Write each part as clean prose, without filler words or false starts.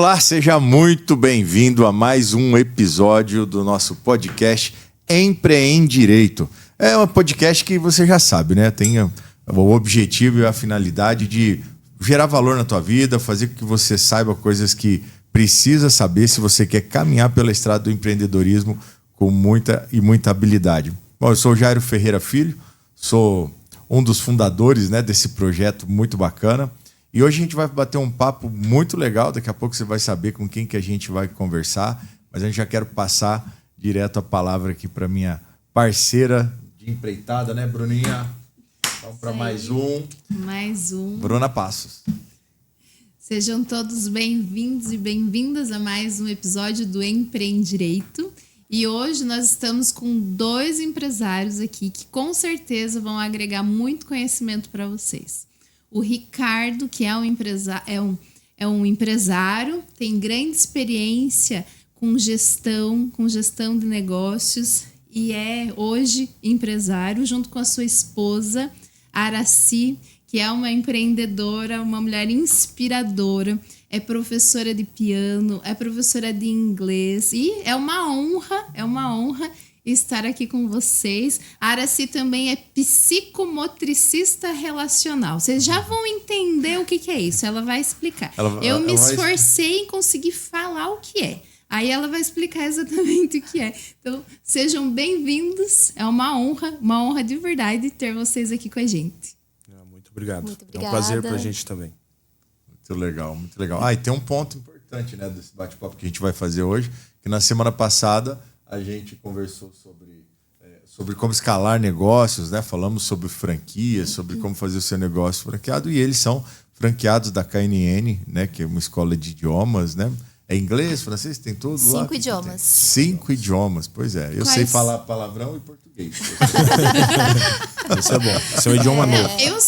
Olá, seja muito bem-vindo a mais um episódio do nosso podcast Empreende Direito. É um podcast que você já sabe, né? Tem o objetivo e a finalidade de gerar valor na tua vida, fazer com que você saiba coisas que precisa saber se você quer caminhar pela estrada do empreendedorismo com muita habilidade. Bom, eu sou o Jairo Ferreira Filho, sou um dos fundadores, né, desse projeto muito bacana. E hoje a gente vai bater um papo muito legal. Daqui a pouco você vai saber com quem que a gente vai conversar. Mas a gente já quero passar direto a palavra aqui para minha parceira de empreitada, né, Bruninha? Vamos para mais um. Mais um. Bruna Passos. Sejam todos bem-vindos e bem-vindas a mais um episódio do Empreende Direito. E hoje nós estamos com 2 empresários aqui que com certeza vão agregar muito conhecimento para vocês. O Ricardo, que é um empresário, tem grande experiência com gestão de negócios e é hoje empresário junto com a sua esposa, Aracy, que é uma empreendedora, uma mulher inspiradora, é professora de piano, é professora de inglês e é uma honra estar aqui com vocês. A Aracy também é psicomotricista relacional. Vocês já vão entender o que é isso. Ela vai explicar. Eu me esforcei em conseguir falar o que é. Aí ela vai explicar exatamente o que é. Então, sejam bem-vindos. É uma honra de verdade ter vocês aqui com a gente. Muito obrigado. Muito É um obrigada. prazer pra gente também. Muito legal, muito legal. E tem um ponto importante, né, desse bate-papo que a gente vai fazer hoje, que na semana passada a gente conversou sobre como escalar negócios, né? Falamos sobre franquias, sobre como fazer o seu negócio franqueado, e eles são franqueados da KNN, né? Que é uma escola de idiomas, né? É inglês, francês, tem tudo lá? 5 idiomas. 5 idiomas, pois é. Eu sei falar palavrão e português. Isso é bom. Isso é um idioma novo. Eu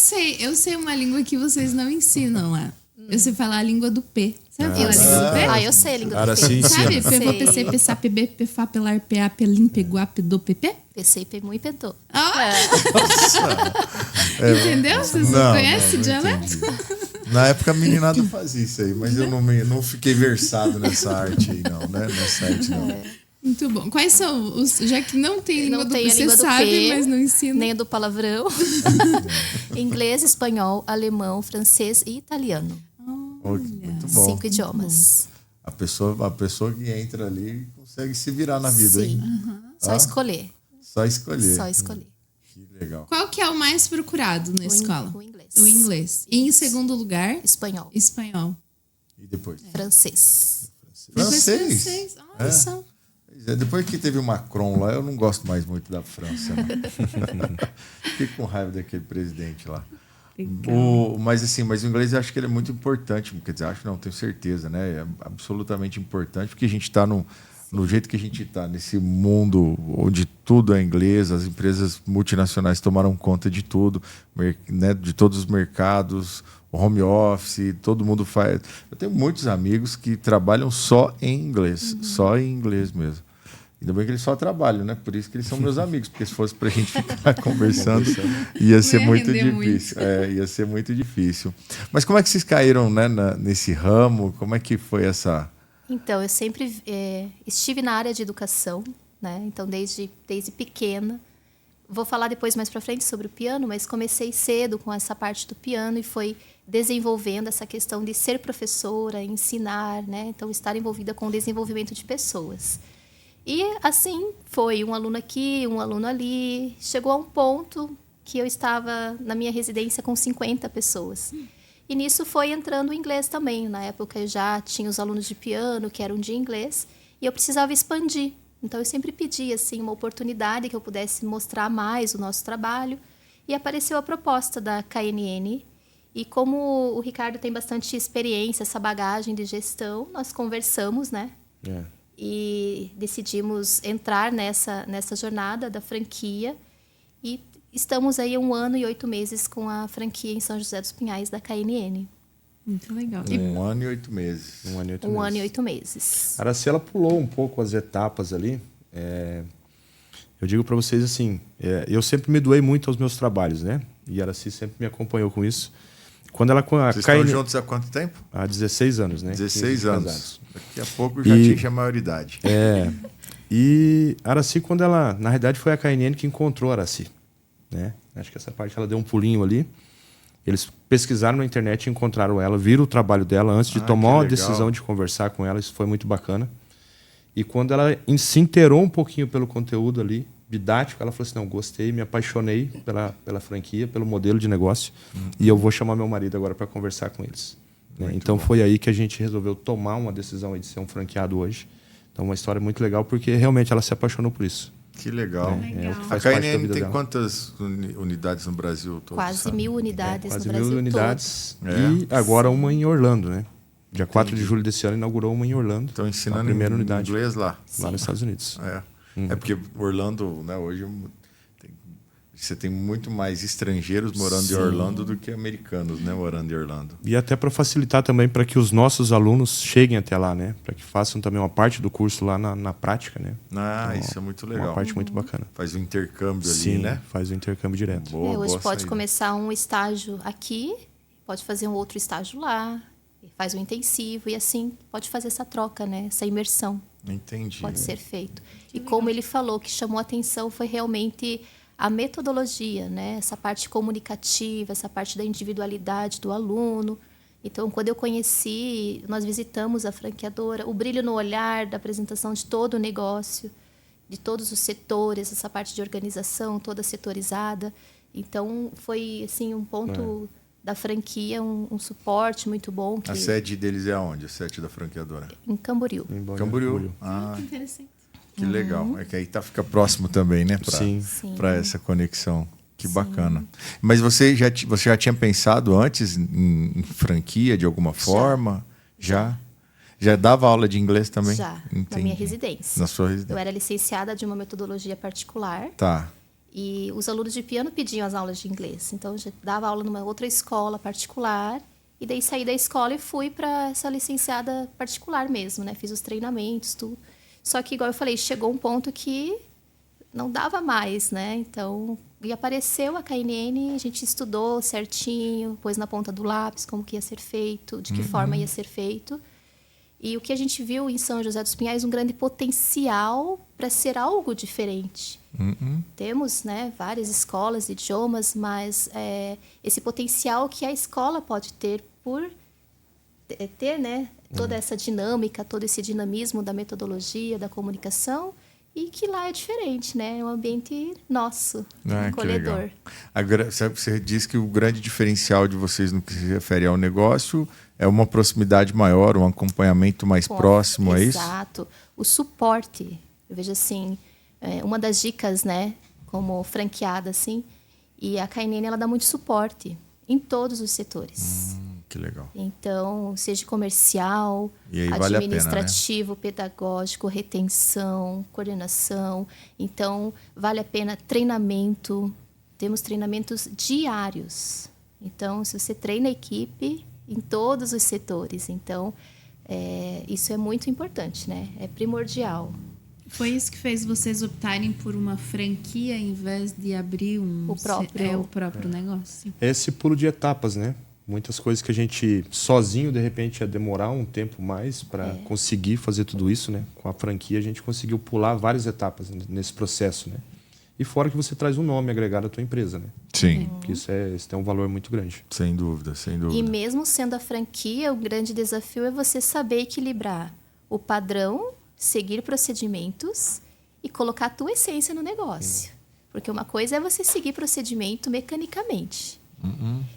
sei uma língua que vocês não ensinam lá. Eu sei falar a língua do P. Sabe falar a língua do P? Eu sei a língua do P. Sim, Sabe? sim. Pevô, PC, PSA, PB, PFA, PELAR, PA, PELIM, PEGUA, PEDO, PP? PC, PEMU e PETO. Entendeu? Vocês não conhecem o dialeto? Na época a meninada fazia isso aí, mas eu não fiquei versado nessa arte aí, não, né? Nessa arte, não. Muito bom. Quais são os... Já que não tem língua do P, a língua você do sabe, P, mas não ensina. nem a do palavrão. Inglês, espanhol, alemão, francês e italiano. Muito bom. 5 idiomas. A pessoa que entra ali consegue se virar na vida, Sim. hein? Só escolher. Só escolher. Só escolher. Que legal. Qual que é o mais procurado na escola? O inglês. O inglês. E em segundo lugar? Espanhol. Espanhol. E depois? Francês. Depois Francês? francês. Olha só. Depois que teve o Macron lá, eu não gosto mais muito da França. Fiquei com raiva daquele presidente lá. Mas o inglês eu acho que ele é muito importante. Quer dizer, acho não, tenho certeza, né? É absolutamente importante, porque a gente está no jeito que a gente está, nesse mundo onde tudo é inglês, as empresas multinacionais tomaram conta de tudo, né? De todos os mercados, o home office, todo mundo faz. Eu tenho muitos amigos que trabalham só em inglês, só em inglês mesmo. Ainda bem que eles só trabalham, né? Por isso que eles são meus amigos, porque se fosse pra gente ficar conversando, ia ser muito difícil. Ia ser muito difícil. Mas como é que vocês caíram, né, nesse ramo? Como é que foi essa... Então, eu sempre estive na área de educação, né? Então, desde pequena. Vou falar depois mais para frente sobre o piano, mas comecei cedo com essa parte do piano e foi desenvolvendo essa questão de ser professora, ensinar, né? Então, estar envolvida com o desenvolvimento de pessoas. E assim foi, um aluno aqui, um aluno ali. Chegou a um ponto que eu estava na minha residência com 50 pessoas. E nisso foi entrando o inglês também. Na época eu já tinha os alunos de piano, que eram de inglês, e eu precisava expandir. Então eu sempre pedi assim, uma oportunidade que eu pudesse mostrar mais o nosso trabalho. E apareceu a proposta da KNN. E como o Ricardo tem bastante experiência, essa bagagem de gestão, nós conversamos, né? E decidimos entrar nessa jornada da franquia e estamos aí 1 ano e 8 meses com a franquia em São José dos Pinhais da KNN. Muito legal. 1 ano e 8 meses. 1 ano e 8 1 meses. ano e 8 meses. A Aracy, ela pulou um pouco as etapas ali. Eu digo para vocês assim, eu sempre me doei muito aos meus trabalhos, né? E a Aracy sempre me acompanhou com isso. Quando ela Vocês estão juntos há quanto tempo? Há 16 anos, né? 16 anos. Casados. Daqui a pouco já atinge a maioridade. E a Araci, quando ela... Na realidade, foi a KNN que encontrou a Araci, né? Acho que essa parte ela deu um pulinho ali. Eles pesquisaram na internet e encontraram ela, viram o trabalho dela antes de tomar uma decisão de conversar com ela. Isso foi muito bacana. E quando ela se inteirou um pouquinho pelo conteúdo ali, didático, ela falou assim, não, gostei, me apaixonei pela franquia, pelo modelo de negócio, e eu vou chamar meu marido agora para conversar com eles. Né? Então foi aí que a gente resolveu tomar uma decisão aí de ser um franqueado hoje. Então uma história muito legal, porque realmente ela se apaixonou por isso. Que legal. É o que A faz parte da KNN vida tem dela. quantas unidades no Brasil todo? Quase 1.000 unidades Quase no 1.000 Brasil unidades. todo. E agora uma em Orlando, né? Dia 4 de julho desse ano inaugurou uma em Orlando. Estão ensinando a primeira unidade inglês lá. Lá nos Estados Unidos. É porque Orlando, né, hoje você tem muito mais estrangeiros morando em Orlando do que americanos, né, morando em Orlando. E até para facilitar também para que os nossos alunos cheguem até lá, né? Para que façam também uma parte do curso lá na prática, né? Então, isso é muito legal. Uma parte muito bacana. Faz um intercâmbio ali, Sim, né? faz o intercâmbio direto. Hoje pode começar um estágio aqui, pode fazer um outro estágio lá, faz um intensivo e assim pode fazer essa troca, né? Essa imersão. Entendi. Pode ser feito. E como ele falou, que chamou a atenção foi realmente a metodologia, né? Essa parte comunicativa, essa parte da individualidade do aluno. Então, quando eu conheci, nós visitamos a franqueadora, o brilho no olhar da apresentação de todo o negócio, de todos os setores, essa parte de organização toda setorizada. Então, foi assim um ponto da franquia, um suporte muito bom. A sede deles é aonde? A sede da franqueadora? Em Camboriú. Camboriú. Que interessante. Que legal. É que aí fica próximo também, né? Para essa conexão. Que bacana. Mas você já tinha pensado antes em franquia de alguma forma? Já? Já dava aula de inglês também? Já, Entendi. na minha residência. Na sua residência. Eu era licenciada de uma metodologia particular. Tá. E os alunos de piano pediam as aulas de inglês. Então, eu já dava aula numa outra escola particular. E daí saí da escola e fui para essa licenciada particular mesmo, né? Fiz os treinamentos, tudo. Só que, igual eu falei, chegou um ponto que não dava mais, né? Então, e apareceu a KNN, a gente estudou certinho, pôs na ponta do lápis como que ia ser feito, de que forma ia ser feito. E o que a gente viu em São José dos Pinhais, um grande potencial para ser algo diferente. Temos, né, várias escolas de idiomas, mas esse potencial que a escola pode ter por ter, né, toda essa dinâmica, todo esse dinamismo da metodologia, da comunicação, e que lá é diferente, né? É um ambiente nosso, acolhedor. Você diz que o grande diferencial de vocês no que se refere ao negócio é uma proximidade maior, um acompanhamento mais próximo, é isso? Exato. O suporte. Eu vejo assim, uma das dicas, né, como franqueada, assim, e a KNN, ela dá muito suporte em todos os setores. Que legal. Então, seja comercial, administrativo, vale a pena, né? Pedagógico, retenção, coordenação. Então, vale a pena treinamento. Temos treinamentos diários. Então, se você treina a equipe em todos os setores. Então, isso é muito importante, né? É primordial. Foi isso que fez vocês optarem por uma franquia em vez de abrir o próprio negócio? Esse pulo de etapas, né? Muitas coisas que a gente sozinho, de repente, ia demorar um tempo mais para conseguir fazer tudo isso, né? Com a franquia, a gente conseguiu pular várias etapas nesse processo, né? E fora que você traz um nome agregado à tua empresa, né? Sim. Porque isso tem um valor muito grande. Sem dúvida, sem dúvida. E mesmo sendo a franquia, o grande desafio é você saber equilibrar o padrão, seguir procedimentos e colocar a tua essência no negócio. Porque uma coisa é você seguir procedimento mecanicamente.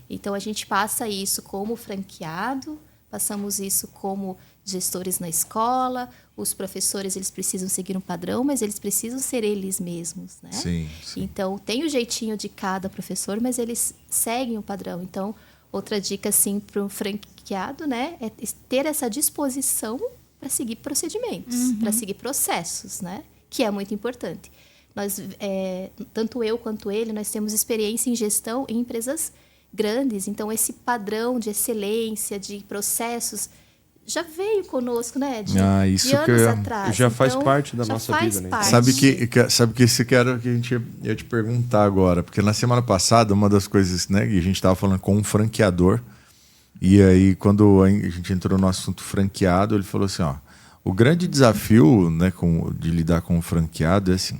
Então, a gente passa isso como franqueado, passamos isso como gestores na escola, os professores eles precisam seguir um padrão, mas eles precisam ser eles mesmos, né? Sim. Então, tem o jeitinho de cada professor, mas eles seguem o padrão. Então, outra dica, assim, para um franqueado, né, é ter essa disposição para seguir procedimentos, para seguir processos, né? Que é muito importante. Nós, tanto eu quanto ele, nós temos experiência em gestão em empresas grandes. Então, esse padrão de excelência, de processos, já veio conosco, né? De anos atrás. Já faz parte da nossa vida, né? Sabe que isso que era que a gente ia te perguntar agora. Porque na semana passada, uma das coisas, né, que a gente estava falando com um franqueador, E aí, quando a gente entrou no assunto franqueado, ele falou assim, ó, o grande desafio, né, de lidar com o franqueado é assim,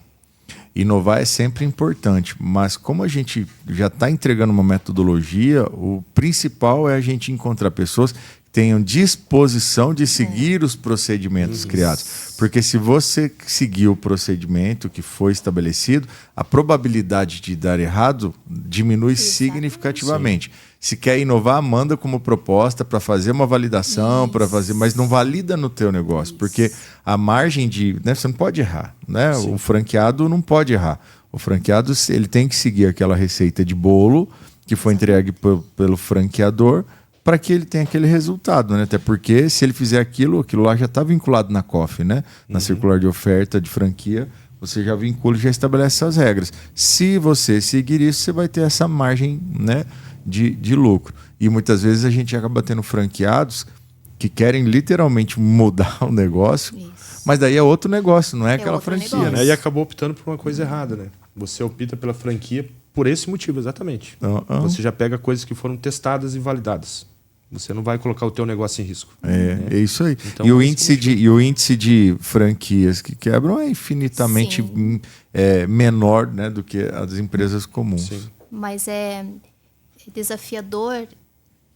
inovar é sempre importante, mas como a gente já está entregando uma metodologia, o principal é a gente encontrar pessoas que tenham disposição de seguir os procedimentos criados. Porque se você seguir o procedimento que foi estabelecido, a probabilidade de dar errado diminui significativamente. Se quer inovar, manda como proposta para fazer uma validação, para fazer, mas não valida no teu negócio, porque a margem de, né, você não pode errar, né? O franqueado não pode errar. O franqueado, ele tem que seguir aquela receita de bolo que foi entregue pelo franqueador para que ele tenha aquele resultado, né? Até porque se ele fizer aquilo lá já está vinculado na COF, né? Na circular de oferta de franquia, você já vincula e já estabelece essas regras. Se você seguir isso, você vai ter essa margem, né, de lucro. E muitas vezes a gente acaba tendo franqueados que querem literalmente mudar o negócio, mas daí é outro negócio, não é aquela franquia, negócio. né? E acabou optando por uma coisa errada, né? Você opta pela franquia por esse motivo, exatamente. Você já pega coisas que foram testadas e validadas. Você não vai colocar o teu negócio em risco. É isso aí. Então, e o índice de franquias que quebram é infinitamente menor, né, do que as empresas comuns. Sim. Mas é desafiador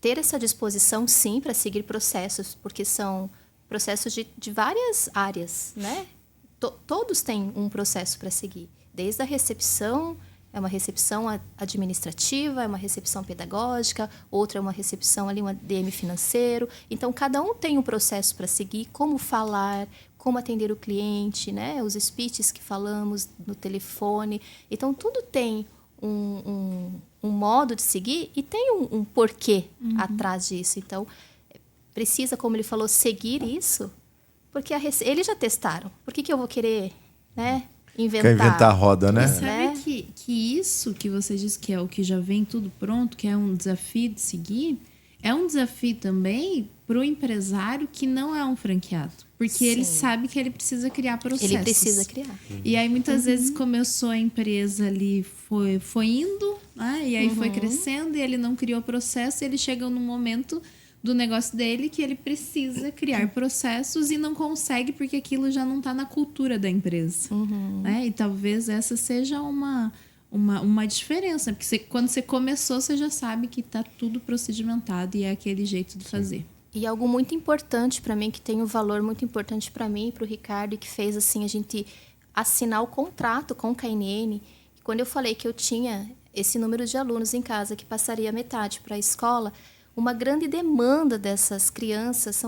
ter essa disposição, sim, para seguir processos, porque são processos de várias áreas, né? Todos têm um processo para seguir, desde a recepção. É uma recepção administrativa, é uma recepção pedagógica, outra é uma recepção ali, um ADM financeiro. Então, cada um tem um processo para seguir, como falar, como atender o cliente, né? Os speeches que falamos no telefone. Então, tudo tem um modo de seguir e tem um porquê atrás disso. Então, precisa, como ele falou, seguir isso, porque eles já testaram. Por que eu vou querer, né? Quer inventar a roda, né? E sabe que isso que você diz que é o que já vem tudo pronto, que é um desafio de seguir, é um desafio também para o empresário que não é um franqueado. Porque ele sabe que ele precisa criar processos. Ele precisa criar. E aí, muitas vezes, começou a empresa ali, foi indo, né? E aí foi crescendo, e ele não criou processo, e ele chega num momento do negócio dele que ele precisa criar processos e não consegue porque aquilo já não está na cultura da empresa. Né? E talvez essa seja uma diferença, porque quando você começou, você já sabe que está tudo procedimentado e é aquele jeito de fazer. E algo muito importante para mim, que tem um valor muito importante para mim e para o Ricardo, e que fez assim a gente assinar o contrato com o KNN, quando eu falei que eu tinha esse número de alunos em casa, que passaria metade para a escola, uma grande demanda dessas crianças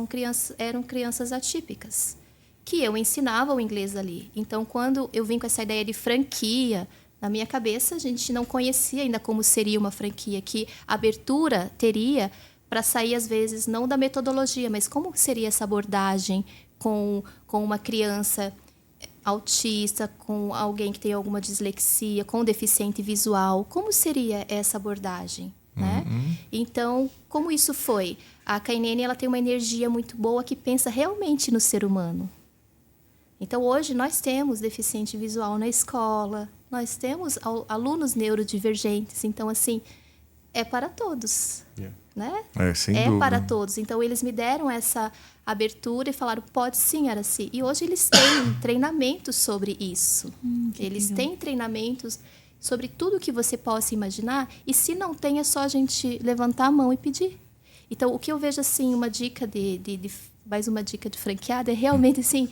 eram crianças atípicas, que eu ensinava o inglês ali. Então, quando eu vim com essa ideia de franquia, na minha cabeça, a gente não conhecia ainda como seria uma franquia, que abertura teria para sair, às vezes, não da metodologia, mas como seria essa abordagem com uma criança autista, com alguém que tem alguma dislexia, com deficiente visual. Como seria essa abordagem? Né? Então, como isso foi? A KNN, ela tem uma energia muito boa que pensa realmente no ser humano. Então, hoje, nós temos deficiente visual na escola, nós temos alunos neurodivergentes. Então, assim, é para todos. Né? Sem dúvida. Para todos. Então, eles me deram essa abertura e falaram, pode sim, Aracy. E hoje eles têm treinamentos sobre isso. Eles têm treinamentos sobre tudo que você possa imaginar, e se não tem, é só a gente levantar a mão e pedir. Então, o que eu vejo, assim, uma dica mais uma dica de franqueada, é realmente, assim,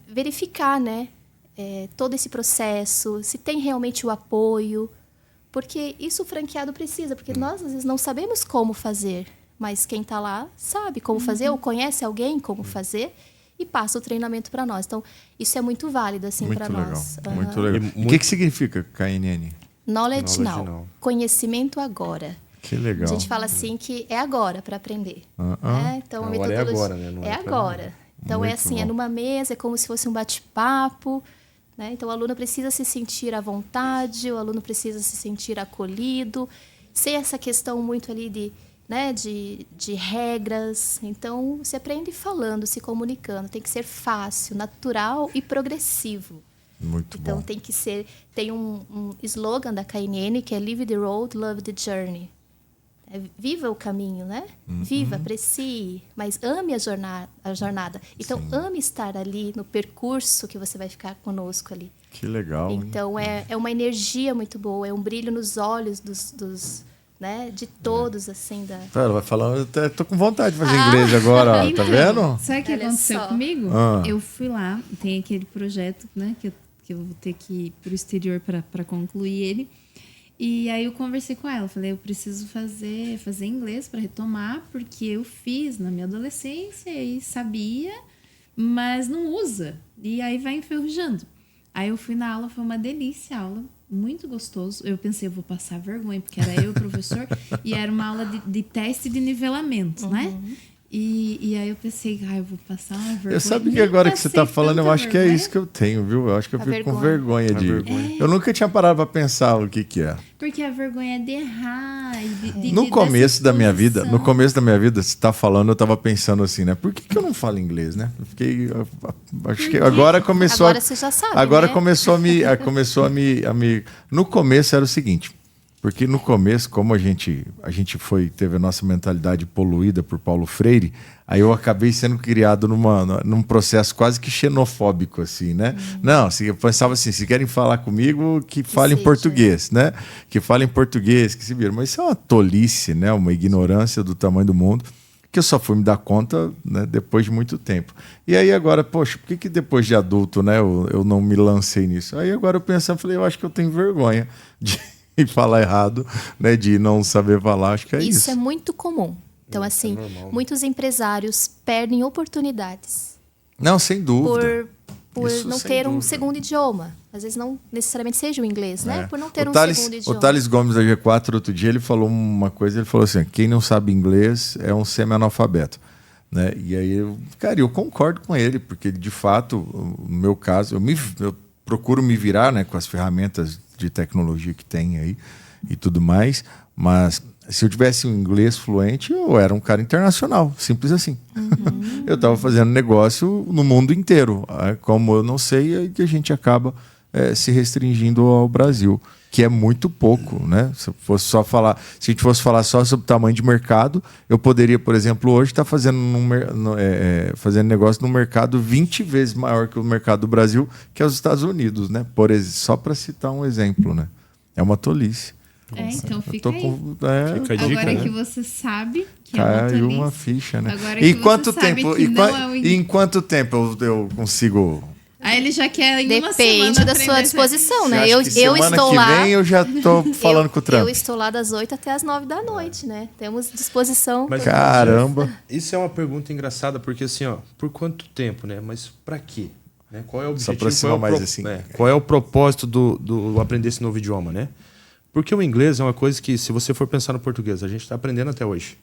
verificar, né, todo esse processo, se tem realmente o apoio, porque isso o franqueado precisa, porque nós, às vezes, não sabemos como fazer, mas quem está lá sabe como fazer, ou conhece alguém como fazer, e passa o treinamento para nós. Então, isso é muito válido, assim, para nós. Muito legal. O que significa KNN? Knowledge Now. Conhecimento agora. Que legal. A gente fala assim que é agora para aprender. Né? Então, agora a metodologia é agora, né? Não é agora. Então, Muito é assim, bom. é numa mesa, é como se fosse um bate-papo. Né? Então, o aluno precisa se sentir à vontade, o aluno precisa se sentir acolhido, sem essa questão muito ali de regras. Então, você aprende falando, se comunicando. Tem que ser fácil, natural e progressivo. Muito então, bom. tem um slogan da KNN, que é Live the Road, Love the Journey. viva o caminho, né? Viva, aprecie, mas ame a jornada. Então, ame estar ali no percurso que você vai ficar conosco ali. Que legal. Então, é uma energia muito boa, é um brilho nos olhos né, de todos, assim, Ela vai falando, eu até tô com vontade de fazer inglês agora, ó, tá vendo? Sabe o que Olha aconteceu só. comigo? Ah. Eu fui lá, tem aquele projeto, né, que eu vou ter que ir pro exterior para concluir ele. E aí eu conversei com ela, falei, eu preciso fazer inglês para retomar, porque eu fiz na minha adolescência e sabia, mas não usa. E aí vai enferrujando. Aí eu fui na aula, foi uma delícia a aula, muito gostoso. Eu pensei, eu vou passar vergonha, porque era eu, o professor, e era uma aula de teste de nivelamento, né? E aí eu pensei, eu vou passar uma vergonha. Eu sabe que Nem agora que você tá passei falando, eu tanta acho que é vergonha. isso que eu tenho, viu? Eu acho que eu A fico com vergonha. vergonha de... Eu nunca tinha parado pra pensar o que é. Porque a vergonha é de errar. E No começo da minha vida, exposição. você tá falando, eu tava pensando assim, né? Por que eu não falo inglês, né? Eu fiquei... Acho que quê? agora começou... Agora você já sabe, Agora né? começou a me... No começo era o seguinte... Porque no começo, como a gente teve a nossa mentalidade poluída por Paulo Freire, aí eu acabei sendo criado num processo quase que xenofóbico, assim, né? Não, eu pensava assim, se querem falar comigo, que falem em seja. português, né? Que falem em português, que se viram. Mas isso é uma tolice, né? Uma ignorância do tamanho do mundo, que eu só fui me dar conta, né, depois de muito tempo. E aí agora, poxa, por que depois de adulto, né, eu não me lancei nisso? Aí agora eu pensei, eu acho que eu tenho vergonha de... e falar errado, né, de não saber falar, acho que é isso. Isso é muito comum. Então, assim, muitos empresários perdem oportunidades Não, sem dúvida. por Isso não sem ter um dúvida. segundo idioma. Às vezes não necessariamente seja o inglês, né? É. Por não ter O um Thales, segundo o idioma. Thales Gomes da G4, outro dia, ele falou uma coisa, ele falou assim, quem não sabe inglês é um semi-analfabeto. Né? E aí, eu concordo com ele, porque de fato, no meu caso, eu procuro me virar, né, com as ferramentas de tecnologia que tem aí e tudo mais, mas se eu tivesse um inglês fluente, eu era um cara internacional, simples assim. Eu estava fazendo negócio no mundo inteiro. Como eu não sei, aí que a gente acaba se restringindo ao Brasil, que é muito pouco, né? Se a gente fosse falar só sobre o tamanho de mercado, eu poderia, por exemplo, hoje estar fazendo fazendo negócio num mercado 20 vezes maior que o mercado do Brasil, que é os Estados Unidos, né? Só para citar um exemplo, né? É uma tolice. Então Eu fica tô aí. Fica a dica, Agora né? que você sabe que é uma Caiu tolice. uma ficha, né? Agora E que quanto você sabe tempo? que não é o E em quanto tempo eu consigo? Aí ele já quer em uma Depende semana da aprender sua essa- disposição, Você né? acha Eu que semana estou que lá. vem eu já tô falando com o Trump. Eu estou lá das 8 até as 9 da noite, né? Temos disposição. Mas- Caramba. Isso é uma pergunta engraçada, porque assim, ó, por quanto tempo, né? Mas para quê? Né? Qual é o Se objetivo? aproxima mais assim. Qual é o propósito do aprender esse novo idioma, né? Porque o inglês é uma coisa que, se você for pensar no português, a gente está aprendendo até hoje.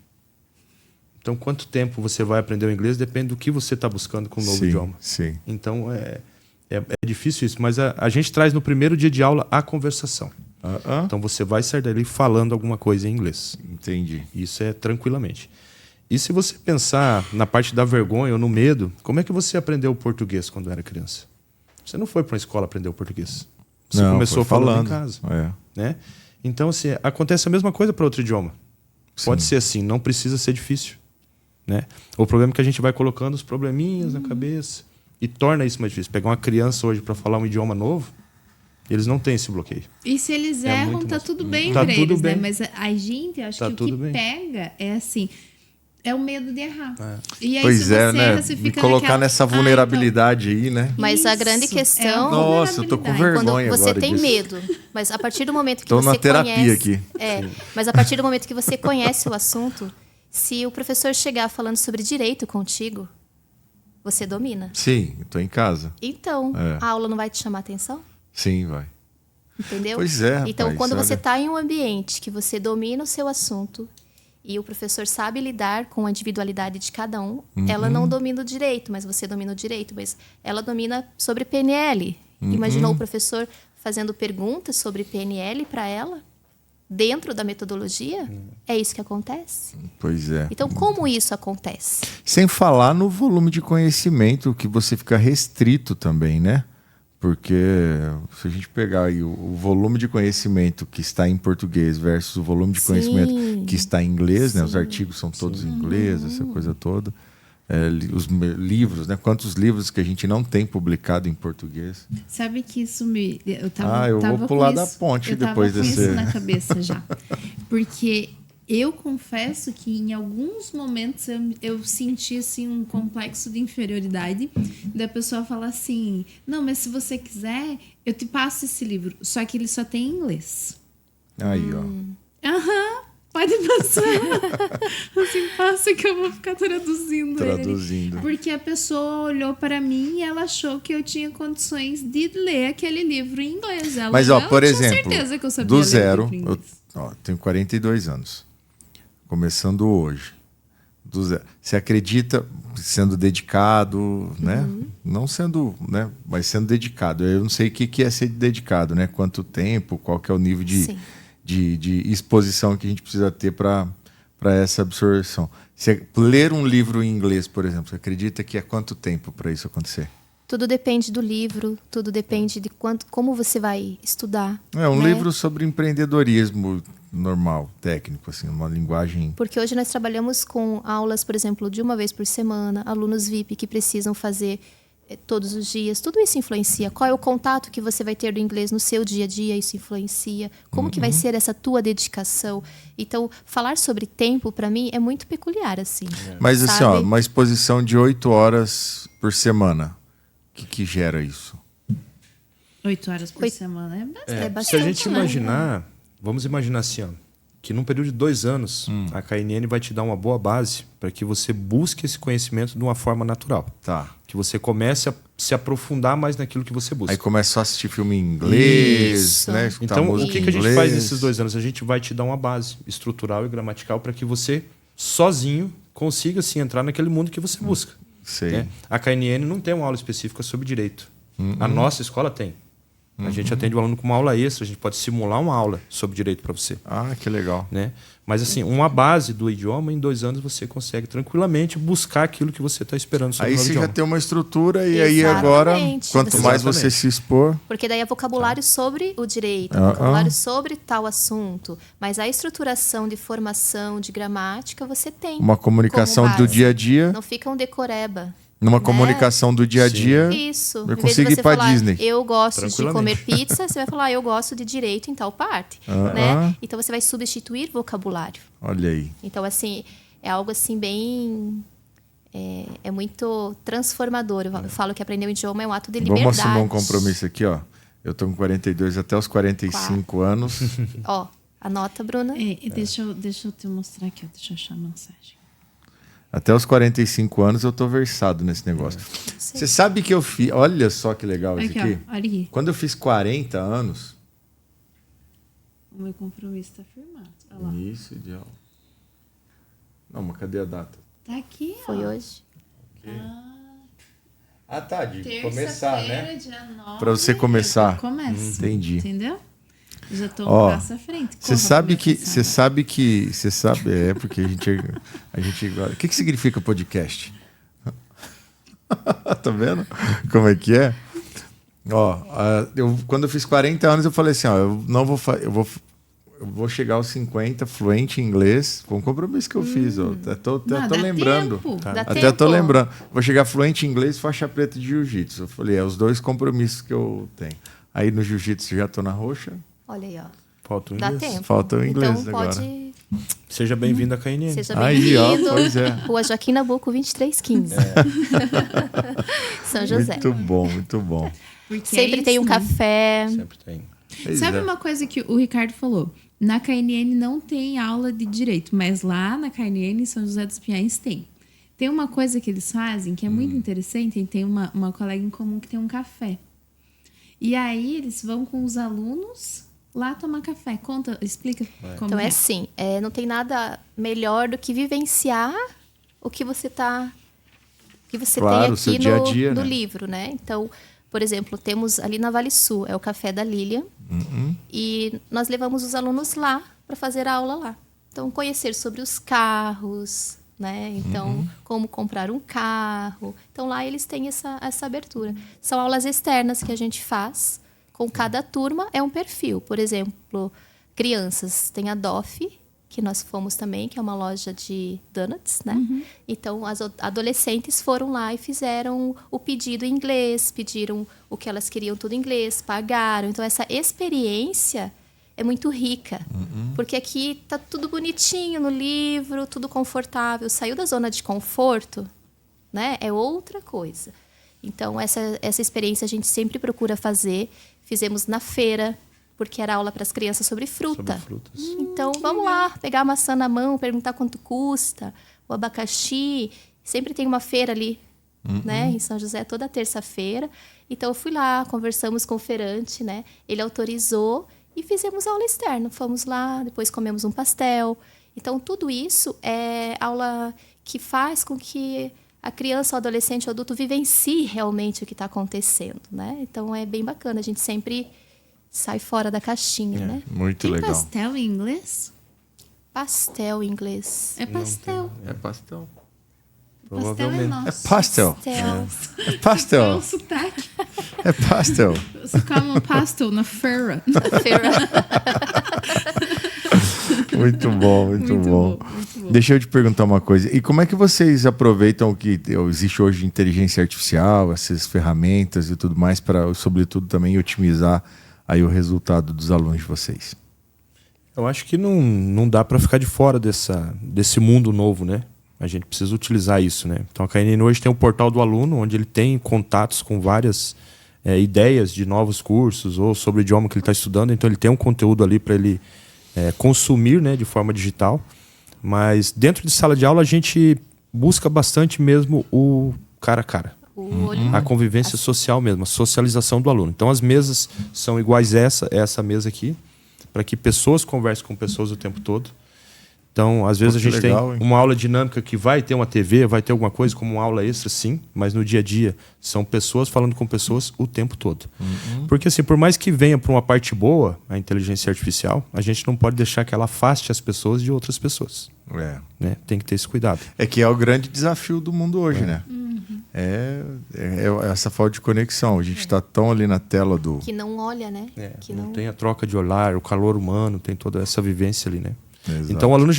Então, quanto tempo você vai aprender o inglês depende do que você está buscando com o novo idioma. Sim. Então, é difícil isso, mas a gente traz no primeiro dia de aula a conversação. Então, você vai sair dali falando alguma coisa em inglês. Entendi. Isso é tranquilamente. E se você pensar na parte da vergonha ou no medo, como é que você aprendeu o português quando era criança? Você não foi para uma escola aprender o português. Você Não, começou foi falando em casa. É. Né? Então, assim, acontece a mesma coisa para outro idioma. Pode ser assim, não precisa ser difícil. Né? O problema é que a gente vai colocando os probleminhas na cabeça e torna isso mais difícil. Pegar uma criança hoje para falar um idioma novo, eles não têm esse bloqueio. E se eles É erram, muito tá mais- tudo bem Tá pra tudo eles, né? bem. Mas a gente, acho Tá que o tudo que bem. pega é assim, é o medo de errar. E aí, se Pois você é, né? erra, você Me fica colocar naquela, nessa vulnerabilidade aí, né? Mas a Isso, grande é questão. a Nossa, eu tô com vulnerabilidade. Quando vergonha você agora tem disso. medo, mas a partir do momento que Tô você na terapia conhece, aqui. mas a partir do momento que você conhece o assunto, se o professor chegar falando sobre direito contigo, você domina. Sim, eu tô em casa. Então, É. a aula não vai te chamar atenção? Sim, vai. Entendeu? Pois é, rapaz, Então, quando você olha. está em um ambiente que você domina o seu assunto e o professor sabe lidar com a individualidade de cada um, ela não domina o direito, mas você domina o direito, mas ela domina sobre PNL. Imaginou o professor fazendo perguntas sobre PNL para ela? Dentro da metodologia? É isso que acontece? Pois é. Então, como isso acontece? Sem falar no volume de conhecimento que você fica restrito também, né? Porque se a gente pegar aí o volume de conhecimento que está em português versus o volume de conhecimento que está em inglês, né? Os artigos são todos em inglês, essa coisa toda. Os livros, né? Quantos livros que a gente não tem publicado em português? Sabe que isso me... Eu vou pular da ponte depois desse... Eu tava com isso na cabeça já. Porque eu confesso que em alguns momentos eu senti assim, um complexo de inferioridade da pessoa falar assim, não, mas se você quiser, eu te passo esse livro. Só que ele só tem em inglês. Aí, ó. Pode passar. Assim, passa que eu vou ficar traduzindo ele. Porque a pessoa olhou para mim e ela achou que eu tinha condições de ler aquele livro em inglês. Mas, por exemplo, tinha certeza que eu sabia do ler zero, eu tenho 42 anos. Começando hoje. Do zero. Você acredita sendo dedicado, né? Não sendo, né? Mas sendo dedicado. Eu não sei o que é ser dedicado, né? Quanto tempo, qual que é o nível de exposição que a gente precisa ter para essa absorção. Ler um livro em inglês, por exemplo, você acredita que é quanto tempo para isso acontecer? Tudo depende do livro, tudo depende de como você vai estudar. É um livro sobre empreendedorismo normal, técnico, assim, uma linguagem... Porque hoje nós trabalhamos com aulas, por exemplo, de uma vez por semana, alunos VIP que precisam fazer todos os dias. Tudo isso influencia. Qual é o contato que você vai ter do inglês no seu dia a dia? Isso influencia. Como que vai ser essa tua dedicação? Então, falar sobre tempo, para mim, é muito peculiar, assim. Mas, assim, ó, uma exposição de 8 horas por semana, o que gera isso? 8 horas por semana é bastante. Se a gente imaginar, vamos imaginar assim, ó, que num período de 2 anos, a KNN vai te dar uma boa base para que você busque esse conhecimento de uma forma natural. Tá. Que você comece a se aprofundar mais naquilo que você busca. Aí começa a assistir filme em inglês, né? Então, o que a gente faz nesses 2 anos? A gente vai te dar uma base estrutural e gramatical para que você, sozinho, consiga assim, entrar naquele mundo que você busca. Sei. Né? A KNN não tem uma aula específica sobre direito. A nossa escola tem. A gente atende o aluno com uma aula extra, a gente pode simular uma aula sobre direito para você. Ah, que legal. Né? Mas assim, uma base do idioma, em 2 anos você consegue tranquilamente buscar aquilo que você está esperando sobre o idioma. Aí você já tem uma estrutura e Exatamente. aí agora, quanto mais você se expor... Porque daí é vocabulário sobre o direito, vocabulário sobre tal assunto. Mas a estruturação de formação, de gramática, você tem. Uma comunicação do dia a dia. Não fica um decoreba. Numa comunicação do dia a dia, isso. eu consigo ir para Disney. Eu gosto de comer pizza, você vai falar, eu gosto de direito em tal parte. Né? Então, você vai substituir vocabulário. Olha aí. Então, assim, é algo assim bem... É muito transformador. Eu falo que aprender um idioma é um ato de liberdade. Vamos assumir um compromisso aqui, ó. Eu tô com 42 até os 45 anos. Ó, anota, Bruna. Deixa eu te mostrar aqui, ó. Deixa eu achar a mensagem. Até os 45 anos eu tô versado nesse negócio. Você sabe que eu fiz... Olha só que legal isso aqui. Ó, olha aqui. Quando eu fiz 40 anos... O meu compromisso tá firmado. Olha lá. Isso, ideal. Não, mas cadê a data? Tá aqui, ó. Foi hoje. Tá, de começar, né? Dia 9, pra você começar. Começa. Entendi. Entendeu? Já tô um passo à frente. Você sabe que... porque a gente agora... O que significa podcast? Tá vendo como é que é? Quando eu fiz 40 anos, eu falei assim, eu vou chegar aos 50 fluente em inglês. Foi um compromisso que eu fiz. Até tô lembrando. Até tô lembrando. Vou chegar fluente em inglês, faixa preta de jiu-jitsu. Eu falei, os 2 compromissos que eu tenho. Aí no jiu-jitsu já tô na roxa. Olha aí, ó. Falta o Dá inglês. tempo. Falta o inglês então, agora. Seja bem-vindo à KNN. Seja bem-vindo. Aí, ó, pois é. Rua Joaquim Nabuco, 2315. São José. Muito bom, muito bom. Porque sempre tem um café. Sempre tem. Sabe uma coisa que o Ricardo falou? Na KNN não tem aula de direito, mas lá na KNN, São José dos Pinhais, tem. Tem uma coisa que eles fazem que é muito interessante, e tem uma colega em comum que tem um café. E aí eles vão com os alunos lá tomar café. Conta, explica como Então é assim, não tem nada melhor do que vivenciar o que você tem aqui dia a dia, no né? livro, né? Então, por exemplo, temos ali na Vale Sul, é o Café da Lilian, e nós levamos os alunos lá para fazer a aula lá. Então, conhecer sobre os carros, né? Então, como comprar um carro. Então, lá eles têm essa abertura. São aulas externas que a gente faz. Com cada turma é um perfil. Por exemplo, crianças, tem a DOF, que nós fomos também, que é uma loja de donuts, né? Então, as adolescentes foram lá e fizeram o pedido em inglês, pediram o que elas queriam tudo em inglês, pagaram. Então, essa experiência é muito rica, porque aqui tá tudo bonitinho no livro, tudo confortável. Saiu da zona de conforto, né? É outra coisa. Então, essa experiência a gente sempre procura fazer. Fizemos na feira, porque era aula para as crianças sobre fruta. Sobre frutas. Então, vamos lá, pegar a maçã na mão, perguntar quanto custa, o abacaxi. Sempre tem uma feira ali, né, em São José, toda terça-feira. Então, eu fui lá, conversamos com o feirante, né? Ele autorizou e fizemos aula externa. Fomos lá, depois comemos um pastel. Então, tudo isso é aula que faz com que a criança, o adolescente, o adulto vivencie realmente o que está acontecendo, né? Então, é bem bacana. A gente sempre sai fora da caixinha, né? Muito Tem legal. pastel em inglês? Pastel em inglês. É pastel. É pastel. Pastel é Provavelmente. nosso. É pastel. Pastel. É pastel. É um sotaque. É pastel. Você come um pastel na feira. Feira. Muito bom, muito Muito bom. bom, muito bom. Deixa eu te perguntar uma coisa. E como é que vocês aproveitam o que existe hoje de inteligência artificial, essas ferramentas e tudo mais, para, sobretudo, também otimizar aí o resultado dos alunos de vocês? Eu acho que não dá para ficar de fora desse mundo novo, né? A gente precisa utilizar isso, né? Então a KNN hoje tem o portal do aluno, onde ele tem contatos com várias ideias de novos cursos ou sobre o idioma que ele está estudando. Então ele tem um conteúdo ali para ele consumir, né, de forma digital. Mas dentro de sala de aula a gente busca bastante mesmo o cara a cara. O olho. A convivência social mesmo, a socialização do aluno. Então as mesas são iguais essa mesa aqui, para que pessoas conversem com pessoas o tempo todo. Então, às vezes a gente legal, tem hein? uma aula dinâmica que vai ter uma TV, vai ter alguma coisa como uma aula extra, sim, mas no dia a dia são pessoas falando com pessoas o tempo todo. Porque assim, por mais que venha para uma parte boa, a inteligência artificial, a gente não pode deixar que ela afaste as pessoas de outras pessoas. Né? Tem que ter esse cuidado. É que é o grande desafio do mundo hoje, né? É essa falta de conexão. A gente está tão ali na tela do... Que não olha, né? Que não tem a troca de olhar, o calor humano, tem toda essa vivência ali, né? Exato. Então o aluno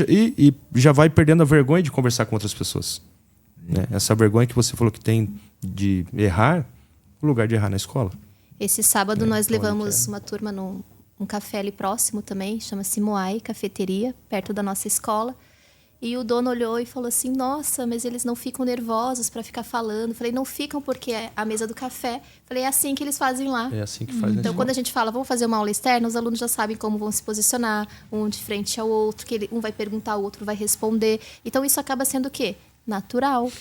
já vai perdendo a vergonha de conversar com outras pessoas. Né? Essa vergonha que você falou que tem de errar, o lugar de errar na escola. Esse sábado nós então, levamos uma turma num café ali próximo também, chama-se Moai Cafeteria, perto da nossa escola. E o dono olhou e falou assim, nossa, mas eles não ficam nervosos para ficar falando. Falei, não ficam porque é a mesa do café. Falei, é assim que eles fazem lá. É assim que faz na Então, escola. quando a gente fala, vamos fazer uma aula externa, os alunos já sabem como vão se posicionar, um de frente ao outro, que um vai perguntar, o outro vai responder. Então, isso acaba sendo o quê? Natural,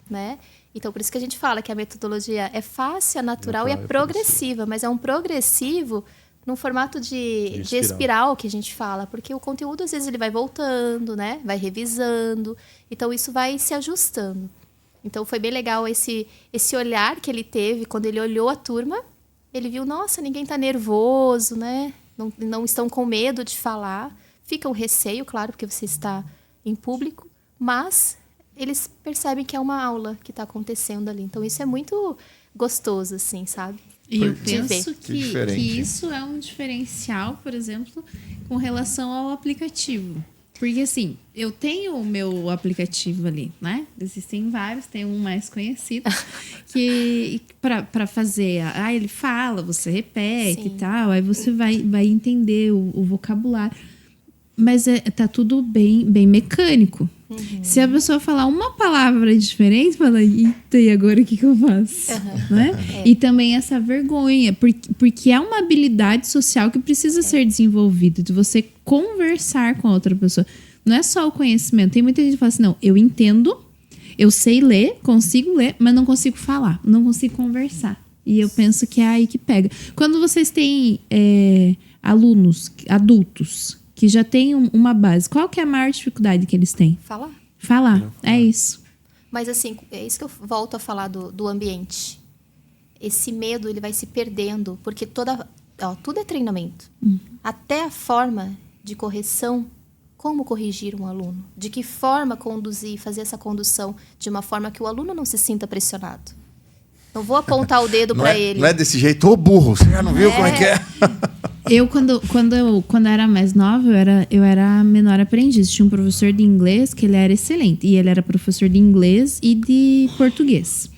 né? Então, por isso que a gente fala que a metodologia é fácil, é natural e é progressiva. Mas é um progressivo num formato de espiral que a gente fala, porque o conteúdo, às vezes, ele vai voltando, né? Vai revisando. Então, isso vai se ajustando. Então, foi bem legal esse olhar que ele teve quando ele olhou a turma. Ele viu, nossa, ninguém está nervoso, né? Não estão com medo de falar. Fica um receio, claro, porque você está em público. Mas eles percebem que é uma aula que está acontecendo ali. Então, isso é muito gostoso, assim, sabe? E eu De ver. penso Que que diferente. isso é um diferencial, por exemplo, com relação ao aplicativo. Porque, assim, eu tenho o meu aplicativo ali, né? Existem vários, tem um mais conhecido, que para fazer... ele fala, você repete Sim. e tal, aí você vai entender o vocabulário. Mas tá tudo bem porque se a pessoa falar uma palavra diferente, fala, eita, e agora o que eu faço? Né? E também essa vergonha, porque é uma habilidade social que precisa ser desenvolvida, de você conversar com a outra pessoa. Não é só o conhecimento. Tem muita gente que fala assim, não, eu entendo, eu sei ler, consigo ler, mas não consigo falar, não consigo conversar. E eu penso que é aí que pega. Quando vocês têm alunos, adultos, que já têm uma base, qual que é a maior dificuldade que eles têm? Falar. É isso. Mas, assim, é isso que eu volto a falar do ambiente. Esse medo, ele vai se perdendo, porque tudo é treinamento. Até a forma de correção como corrigir um aluno, de que forma conduzir, fazer essa condução de uma forma que o aluno não se sinta pressionado. Não vou apontar o dedo para ele. Não é desse jeito, ô burro, você já não viu como é que é? Eu, quando eu era mais nova, eu era menor aprendiz. Tinha um professor de inglês que ele era excelente. E ele era professor de inglês e de português.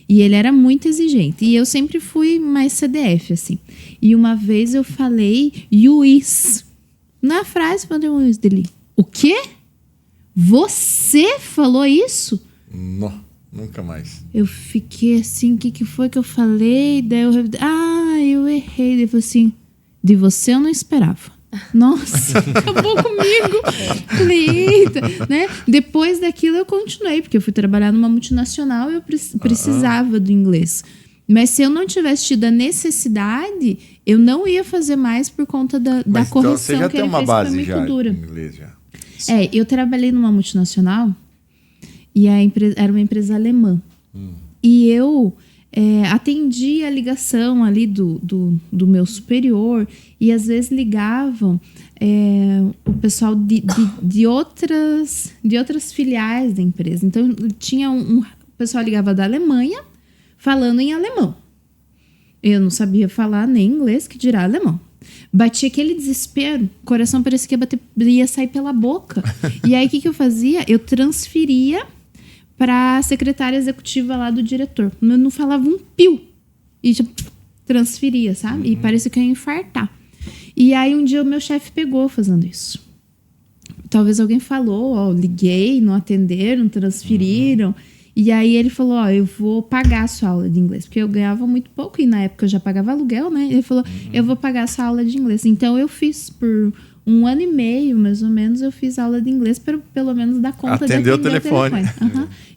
E ele era muito exigente. E eu sempre fui mais CDF, assim. E uma vez eu falei Yuis. Na frase, falei Yuis dele. O quê? Você falou isso? Não, nunca mais. Eu fiquei assim, o que foi que eu falei? Daí eu errei. Ele falou assim, de você eu não esperava. Nossa, acabou comigo. Falei, eita, né? Depois daquilo eu continuei, porque eu fui trabalhar numa multinacional e eu precisava do inglês. Mas se eu não tivesse tido a necessidade, eu não ia fazer mais por conta da correção então você já que tem ele uma fez, base foi muito já dura. em inglês já. Eu trabalhei numa multinacional e a empresa era uma empresa alemã. E eu atendi a ligação ali do meu superior e às vezes ligavam o pessoal de outras filiais da empresa. Então tinha o pessoal ligava da Alemanha falando em alemão. Eu não sabia falar nem inglês, que dirá alemão. Batia aquele desespero, o coração parecia que ia sair pela boca. E aí o que eu fazia? Eu transferia para a secretária executiva lá do diretor. Eu não falava um pio. E já transferia, sabe? E parecia que eu ia infartar. E aí um dia o meu chefe pegou fazendo isso. Talvez alguém falou, liguei, não atenderam, transferiram. E aí ele falou, eu vou pagar a sua aula de inglês. Porque eu ganhava muito pouco e na época eu já pagava aluguel, né? Ele falou, eu vou pagar a sua aula de inglês. Então eu fiz por 1 ano e meio, mais ou menos, eu fiz aula de inglês para pelo menos dar conta de atender o telefone.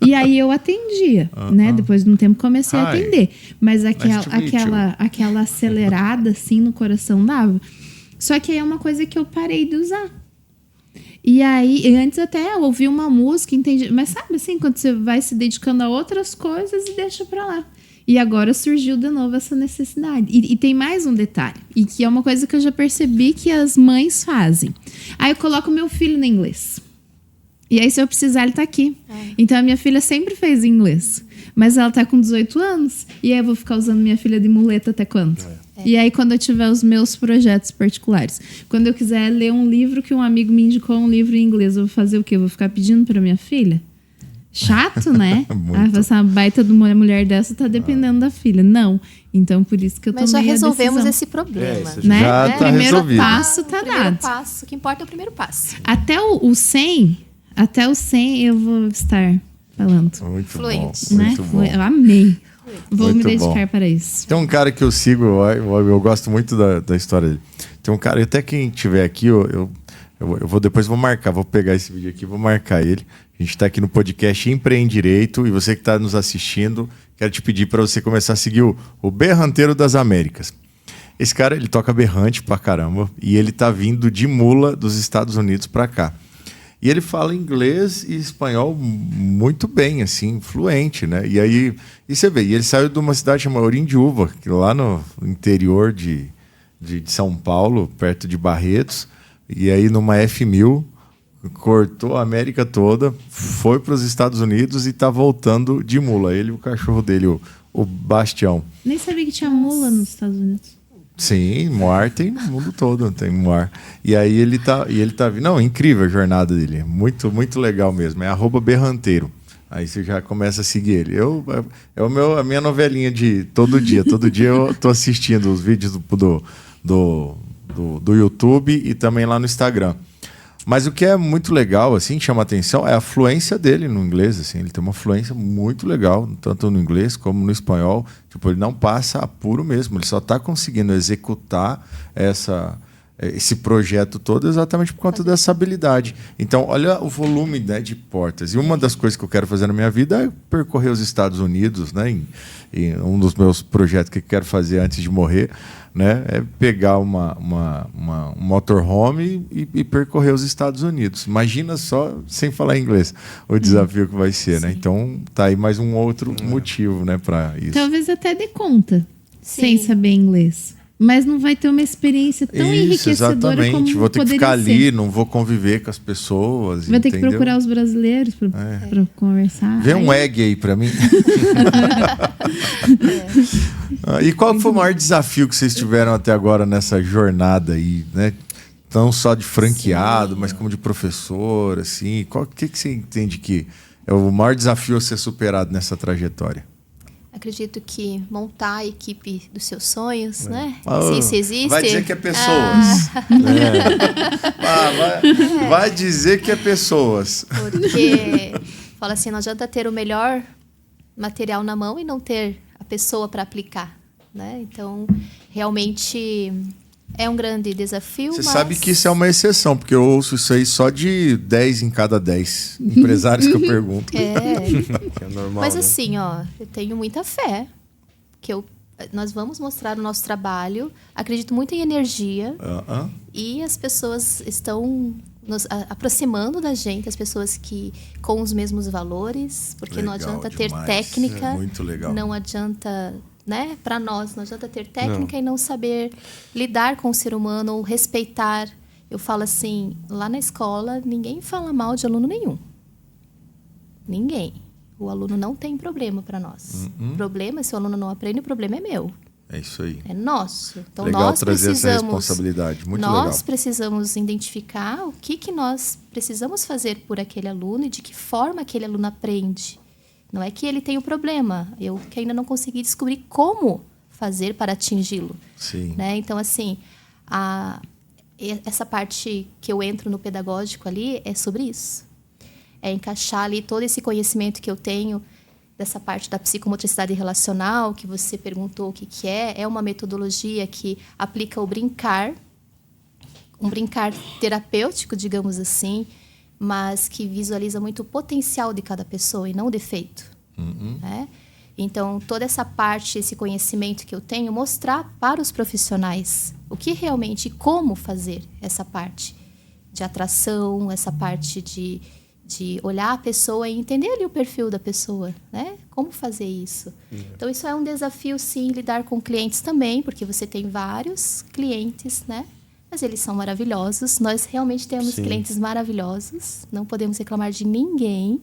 E aí eu atendia, né? Depois de um tempo comecei a atender. Mas aquela acelerada assim no coração dava. Só que aí é uma coisa que eu parei de usar. E aí, antes até eu ouvi uma música, entendi. Mas sabe assim, quando você vai se dedicando a outras coisas e deixa pra lá. E agora surgiu de novo essa necessidade. E tem mais um detalhe, e que é uma coisa que eu já percebi que as mães fazem. Aí eu coloco meu filho no inglês. E aí, se eu precisar, ele tá aqui. Então, a minha filha sempre fez inglês. Mas ela tá com 18 anos. E aí, eu vou ficar usando minha filha de muleta até quando? E aí, quando eu tiver os meus projetos particulares. Quando eu quiser ler um livro que um amigo me indicou, um livro em inglês, eu vou fazer o quê? Eu vou ficar pedindo pra minha filha? Chato, né? Essa baita de uma mulher dessa tá dependendo da filha. Não. Então, por isso que eu tomei a decisão. Mas já resolvemos esse problema. Né? Já tá primeiro resolvido. passo tá dado. O que importa é o primeiro passo. Até o 100 eu vou estar falando. Muito Fluente. bom. Muito bom. Eu amei. Vou Muito me dedicar bom. para isso. Tem um cara que eu sigo, eu gosto muito da história dele. Tem um cara, até quem tiver aqui, eu vou marcar, vou pegar esse vídeo aqui, vou marcar ele. A gente está aqui no podcast Empreende Direito e você que está nos assistindo, quero te pedir para você começar a seguir o Berranteiro das Américas. Esse cara, ele toca berrante pra caramba e ele tá vindo de mula dos Estados Unidos para cá. E ele fala inglês e espanhol muito bem, assim, fluente, né? E aí, você vê, e ele saiu de uma cidade chamada Orindiúva, que lá no interior de São Paulo, perto de Barretos, e aí numa F1000, cortou a América toda, foi para os Estados Unidos e está voltando de mula. Ele e o cachorro dele, o Bastião. Nem sabia que tinha mula nos Estados Unidos. Sim, Moar tem no mundo todo, tem Moar. E aí ele tá vindo. Não, incrível a jornada dele. Muito, muito legal mesmo. É @berranteiro. Aí você já começa a seguir ele. A minha novelinha de todo dia. Todo dia eu tô assistindo os vídeos do YouTube e também lá no Instagram. Mas o que é muito legal, assim, chama atenção, é a fluência dele no inglês, assim. Ele tem uma fluência muito legal, tanto no inglês como no espanhol. Tipo, ele não passa apuro mesmo, ele só está conseguindo executar esse projeto todo exatamente por conta dessa habilidade. Então, olha o volume, né, de portas. E uma das coisas que eu quero fazer na minha vida é percorrer os Estados Unidos, né? Em um dos meus projetos que eu quero fazer antes de morrer, né, é pegar um motorhome e percorrer os Estados Unidos. Imagina só, sem falar inglês, o desafio que vai ser, né? Então, tá aí mais um outro motivo, né, para isso. Talvez até dê conta, Sim. sem saber inglês. Mas não vai ter uma experiência tão enriquecedora exatamente. como Vou ter que poderia ficar ser. ali, não vou conviver com as pessoas. Vai ter entendeu? que procurar os brasileiros para conversar. Vê um egg aí pra mim. E qual foi o maior desafio que vocês tiveram até agora nessa jornada aí, né? Não só de franqueado, mas como de professor, assim. O que você entende que é o maior desafio a ser superado nessa trajetória? Acredito que montar a equipe dos seus sonhos, né? Ah, Se existe. vai dizer que é pessoas. Vai dizer que é pessoas. Porque fala assim, não adianta ter o melhor material na mão e não ter a pessoa para aplicar, né? Então, realmente é um grande desafio. Você mas... sabe que isso é uma exceção, porque eu ouço isso aí só de 10 em cada 10 empresários que eu pergunto. Que é normal, Mas né? assim, ó, eu tenho muita fé que nós vamos mostrar o nosso trabalho. Acredito muito em energia. E as pessoas estão nos aproximando da gente, as pessoas que com os mesmos valores, porque Legal, não adianta demais. ter técnica, É muito legal. não adianta, né? Para nós, não adianta ter técnica e não saber lidar com o ser humano ou respeitar. Eu falo assim, lá na escola, ninguém fala mal de aluno nenhum. Ninguém. O aluno não tem problema para nós. O problema, se o aluno não aprende, o problema é meu. É isso aí. É nosso. Então, Legal nós trazer precisamos, essa responsabilidade. Muito nós legal. precisamos identificar o que nós precisamos fazer por aquele aluno e de que forma aquele aluno aprende. Não é que ele tem o problema, eu que ainda não consegui descobrir como fazer para atingi-lo. Sim. Né? Então, assim, essa parte que eu entro no pedagógico ali é sobre isso. É encaixar ali todo esse conhecimento que eu tenho dessa parte da psicomotricidade relacional, que você perguntou o que é uma metodologia que aplica o brincar, um brincar terapêutico, digamos assim, mas que visualiza muito o potencial de cada pessoa e não o defeito. Né? Então, toda essa parte, esse conhecimento que eu tenho, mostrar para os profissionais o que realmente, como fazer essa parte de atração, essa parte de olhar a pessoa e entender ali o perfil da pessoa, né? Como fazer isso. Então, isso é um desafio, sim, lidar com clientes também, porque você tem vários clientes, né? Mas eles são maravilhosos. Nós realmente temos clientes maravilhosos. Não podemos reclamar de ninguém.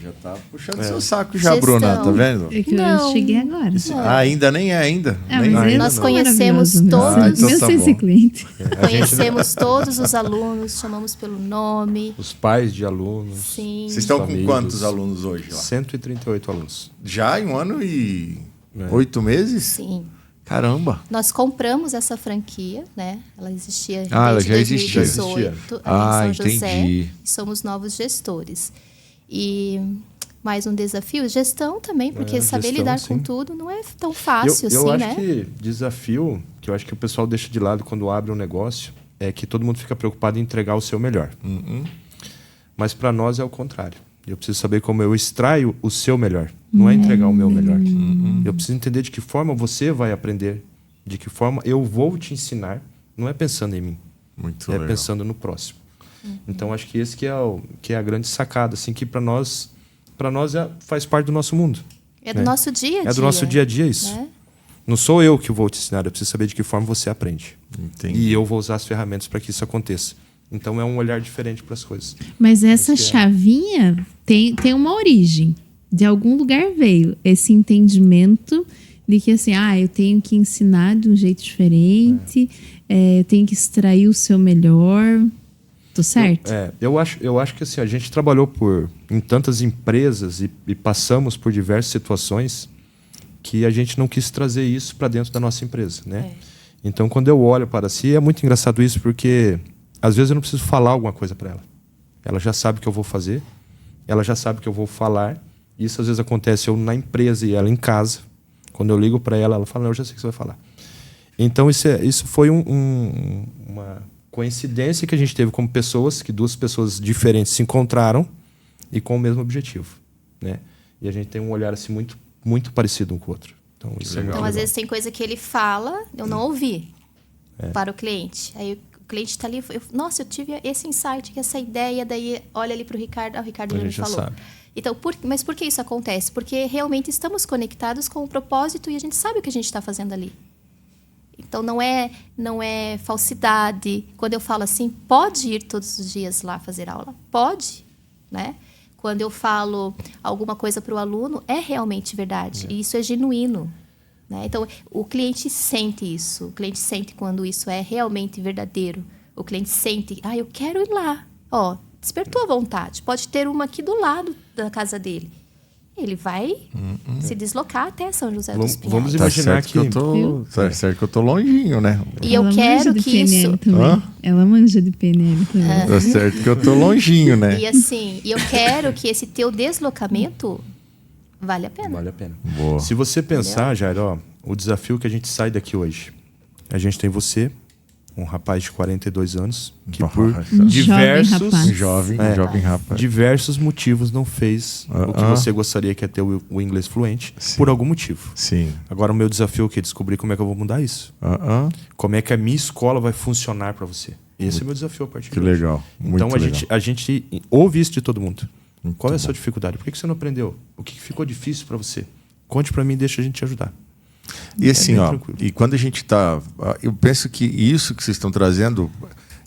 Já tá puxando seu saco já, Gestão. Bruna, tá vendo? É que Não. eu cheguei agora. Ainda nem é ainda. Ah, Nem mas ainda eles Nós são conhecemos maravilhosos, todos. então Meu tá sem bom. ser cliente. Conhecemos todos os alunos, chamamos pelo nome. Os pais de alunos. Sim. Vocês estão com Amigos. quantos alunos hoje lá? 138 alunos. Já em 1 ano e 8 meses? Sim. Caramba. Nós compramos essa franquia, né? Ela existia desde ela já existia. 2018 ali em São José. Entendi. E somos novos gestores. E mais um desafio, gestão também, porque saber gestão, lidar sim. com tudo não é tão fácil eu assim, acho né? que desafio, que eu acho que o pessoal deixa de lado quando abre um negócio, é que todo mundo fica preocupado em entregar o seu melhor. Mas para nós é o contrário. Eu preciso saber como eu extraio o seu melhor. Não é entregar o meu melhor. Eu preciso entender de que forma você vai aprender, de que forma eu vou te ensinar. Não é pensando em mim, Muito é legal. pensando no próximo. Então acho que esse que é a grande sacada, assim, que para nós faz parte do nosso mundo. É do né? nosso dia a dia. É do nosso dia a dia isso. Né? Não sou eu que vou te ensinar, eu preciso saber de que forma você aprende. Entendi. E eu vou usar as ferramentas para que isso aconteça. Então é um olhar diferente para as coisas. Mas essa chavinha tem uma origem. De algum lugar veio esse entendimento de que assim, eu tenho que ensinar de um jeito diferente, eu tenho que extrair o seu melhor. Tô certo? Eu acho que assim, a gente trabalhou em tantas empresas e passamos por diversas situações que a gente não quis trazer isso para dentro da nossa empresa, né? Então, quando eu olho para si, é muito engraçado isso, porque às vezes eu não preciso falar alguma coisa para ela. Ela já sabe o que eu vou fazer, ela já sabe o que eu vou falar. Isso às vezes acontece eu na empresa e ela em casa. Quando eu ligo para ela, ela fala, não, eu já sei o que você vai falar. Então, isso foi uma coincidência que a gente teve como pessoas, que duas pessoas diferentes se encontraram e com o mesmo objetivo, né? E a gente tem um olhar assim muito, muito parecido um com o outro. Então, isso é muito Então, legal. às vezes tem coisa que ele fala, eu não ouvi para o cliente. Aí o cliente está ali, nossa, eu tive esse insight, essa ideia, daí olha ali para o Ricardo, o Ricardo A já me gente já falou. sabe. Então, mas por que isso acontece? Porque realmente estamos conectados com o propósito e a gente sabe o que a gente está fazendo ali. Então, não é falsidade. Quando eu falo assim, pode ir todos os dias lá fazer aula? Pode, né? Quando eu falo alguma coisa para o aluno, é realmente verdade. E isso é genuíno. Né? Então, o cliente sente isso. O cliente sente quando isso é realmente verdadeiro. O cliente sente, eu quero ir lá. Ó, despertou a vontade. Pode ter uma aqui do lado da casa dele. Ele vai se deslocar até São José dos Pinhais. Vamos imaginar que Tá certo que eu tô longinho, né? E eu quero que isso... Também. Ela manja de PNL também. Tá certo que eu tô longinho, né? E assim, eu quero que esse teu deslocamento vale a pena. vale a pena. Boa. Se você pensar, Jair, o desafio que a gente sai daqui hoje. A gente tem você, um rapaz de 42 anos, que por diversos... Jovem rapaz. Diversos motivos não fez o que você gostaria, que é ter o inglês fluente, por algum motivo. Sim. Agora, o meu desafio é descobrir como é que eu vou mudar isso. Como é que a minha escola vai funcionar para você. Esse é o meu desafio a partir Que de hoje. legal. Muito Então, legal. a gente ouve isso de todo mundo. Muito Qual é a bom. sua dificuldade? Por que você não aprendeu? O que ficou difícil para você? Conte para mim e deixa a gente te ajudar. E assim, bem ó, tranquilo. e quando a gente tá... Eu penso que isso que vocês estão trazendo,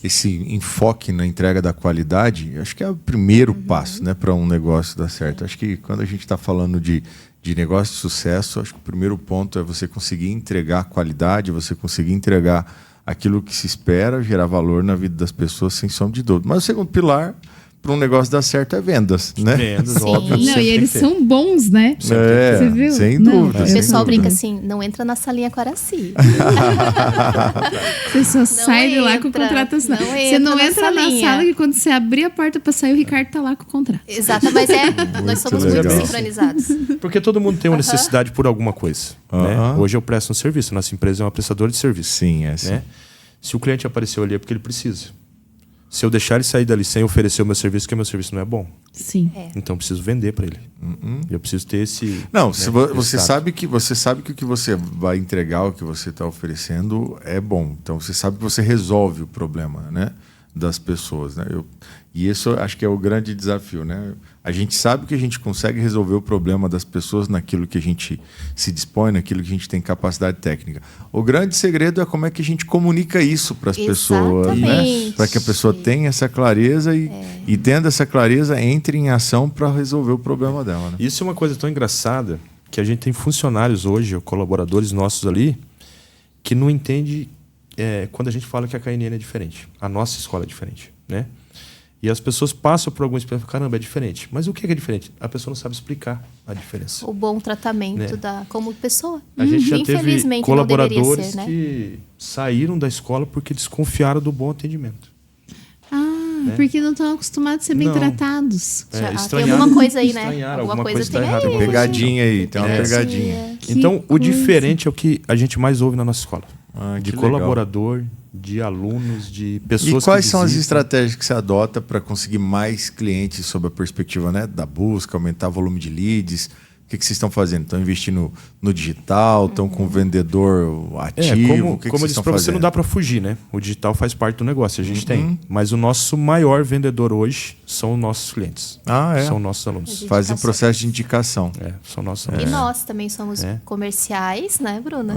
esse enfoque na entrega da qualidade, acho que é o primeiro passo, né, para um negócio dar certo. Acho que quando a gente está falando de negócio de sucesso, acho que o primeiro ponto é você conseguir entregar qualidade, você conseguir entregar aquilo que se espera, gerar valor na vida das pessoas, sem sombra de dúvida. Mas o segundo pilar para um negócio dar certo é vendas, né? Vendas, Sim. óbvio. Não, sempre e tem eles que ter. são bons, né? Você viu? Sem Não, dúvida. O sem pessoal dúvida. brinca assim, não entra na salinha com a Araci. Você só sai de lá com o entra, contrato assinado. não Você não entra na entra na salinha. sala que quando você abrir a porta para sair, o Ricardo tá lá com o contrato. Exato, mas nós somos legal. muito sincronizados. Porque todo mundo tem uma necessidade por alguma coisa. Né? Aham. Hoje eu presto um serviço. Nossa empresa é uma prestadora de serviço. Sim, é assim. Né? Se o cliente apareceu ali é porque ele precisa. Se eu deixar ele sair dali sem oferecer o meu serviço, porque meu serviço não é bom. Sim. Então eu preciso vender para ele. Eu preciso ter esse... Não, né, se você esse sabe que o que você vai entregar, o que você está oferecendo é bom. Então você sabe que você resolve o problema, né, das pessoas, né? E isso eu acho que é o grande desafio, né? A gente sabe que a gente consegue resolver o problema das pessoas naquilo que a gente se dispõe, naquilo que a gente tem capacidade técnica. O grande segredo é como é que a gente comunica isso para as pessoas, né? Exatamente. Para que a pessoa tenha essa clareza e tendo essa clareza, entre em ação para resolver o problema dela, né? Isso é uma coisa tão engraçada que a gente tem funcionários hoje, ou colaboradores nossos ali, que não entende quando a gente fala que a KNN é diferente. A nossa escola é diferente, né? E as pessoas passam por alguma experiência e falam, caramba, é diferente. Mas o que é diferente? A pessoa não sabe explicar a diferença. O bom tratamento Né? como pessoa. A gente já teve Infelizmente, colaboradores não deveria ser, né? que saíram da escola porque desconfiaram do bom atendimento. Porque não estão acostumados a ser bem Não. tratados. Tem Estranharam- alguma coisa aí, né? estranharam, Alguma coisa está tem errada, aí. alguma coisa Pegadinha aí, tem uma pegadinha. Que Então, o coisa. diferente é o que a gente mais ouve na nossa escola. Que De legal. colaborador, de alunos, de E pessoas quais que são as visitam. estratégias que você adota para conseguir mais clientes sob a perspectiva, né, da busca, aumentar o volume de leads? O que vocês estão fazendo? Estão investindo no digital? Estão com o vendedor ativo? O que como eu vocês disse estão para você, fazendo? não dá para fugir, né? O digital faz parte do negócio, a gente tem. Mas o nosso maior vendedor hoje são os nossos clientes. Ah, é? São nossos alunos. Fazem um processo de indicação. São nossos E alunos. nós também somos comerciais, né, Bruna?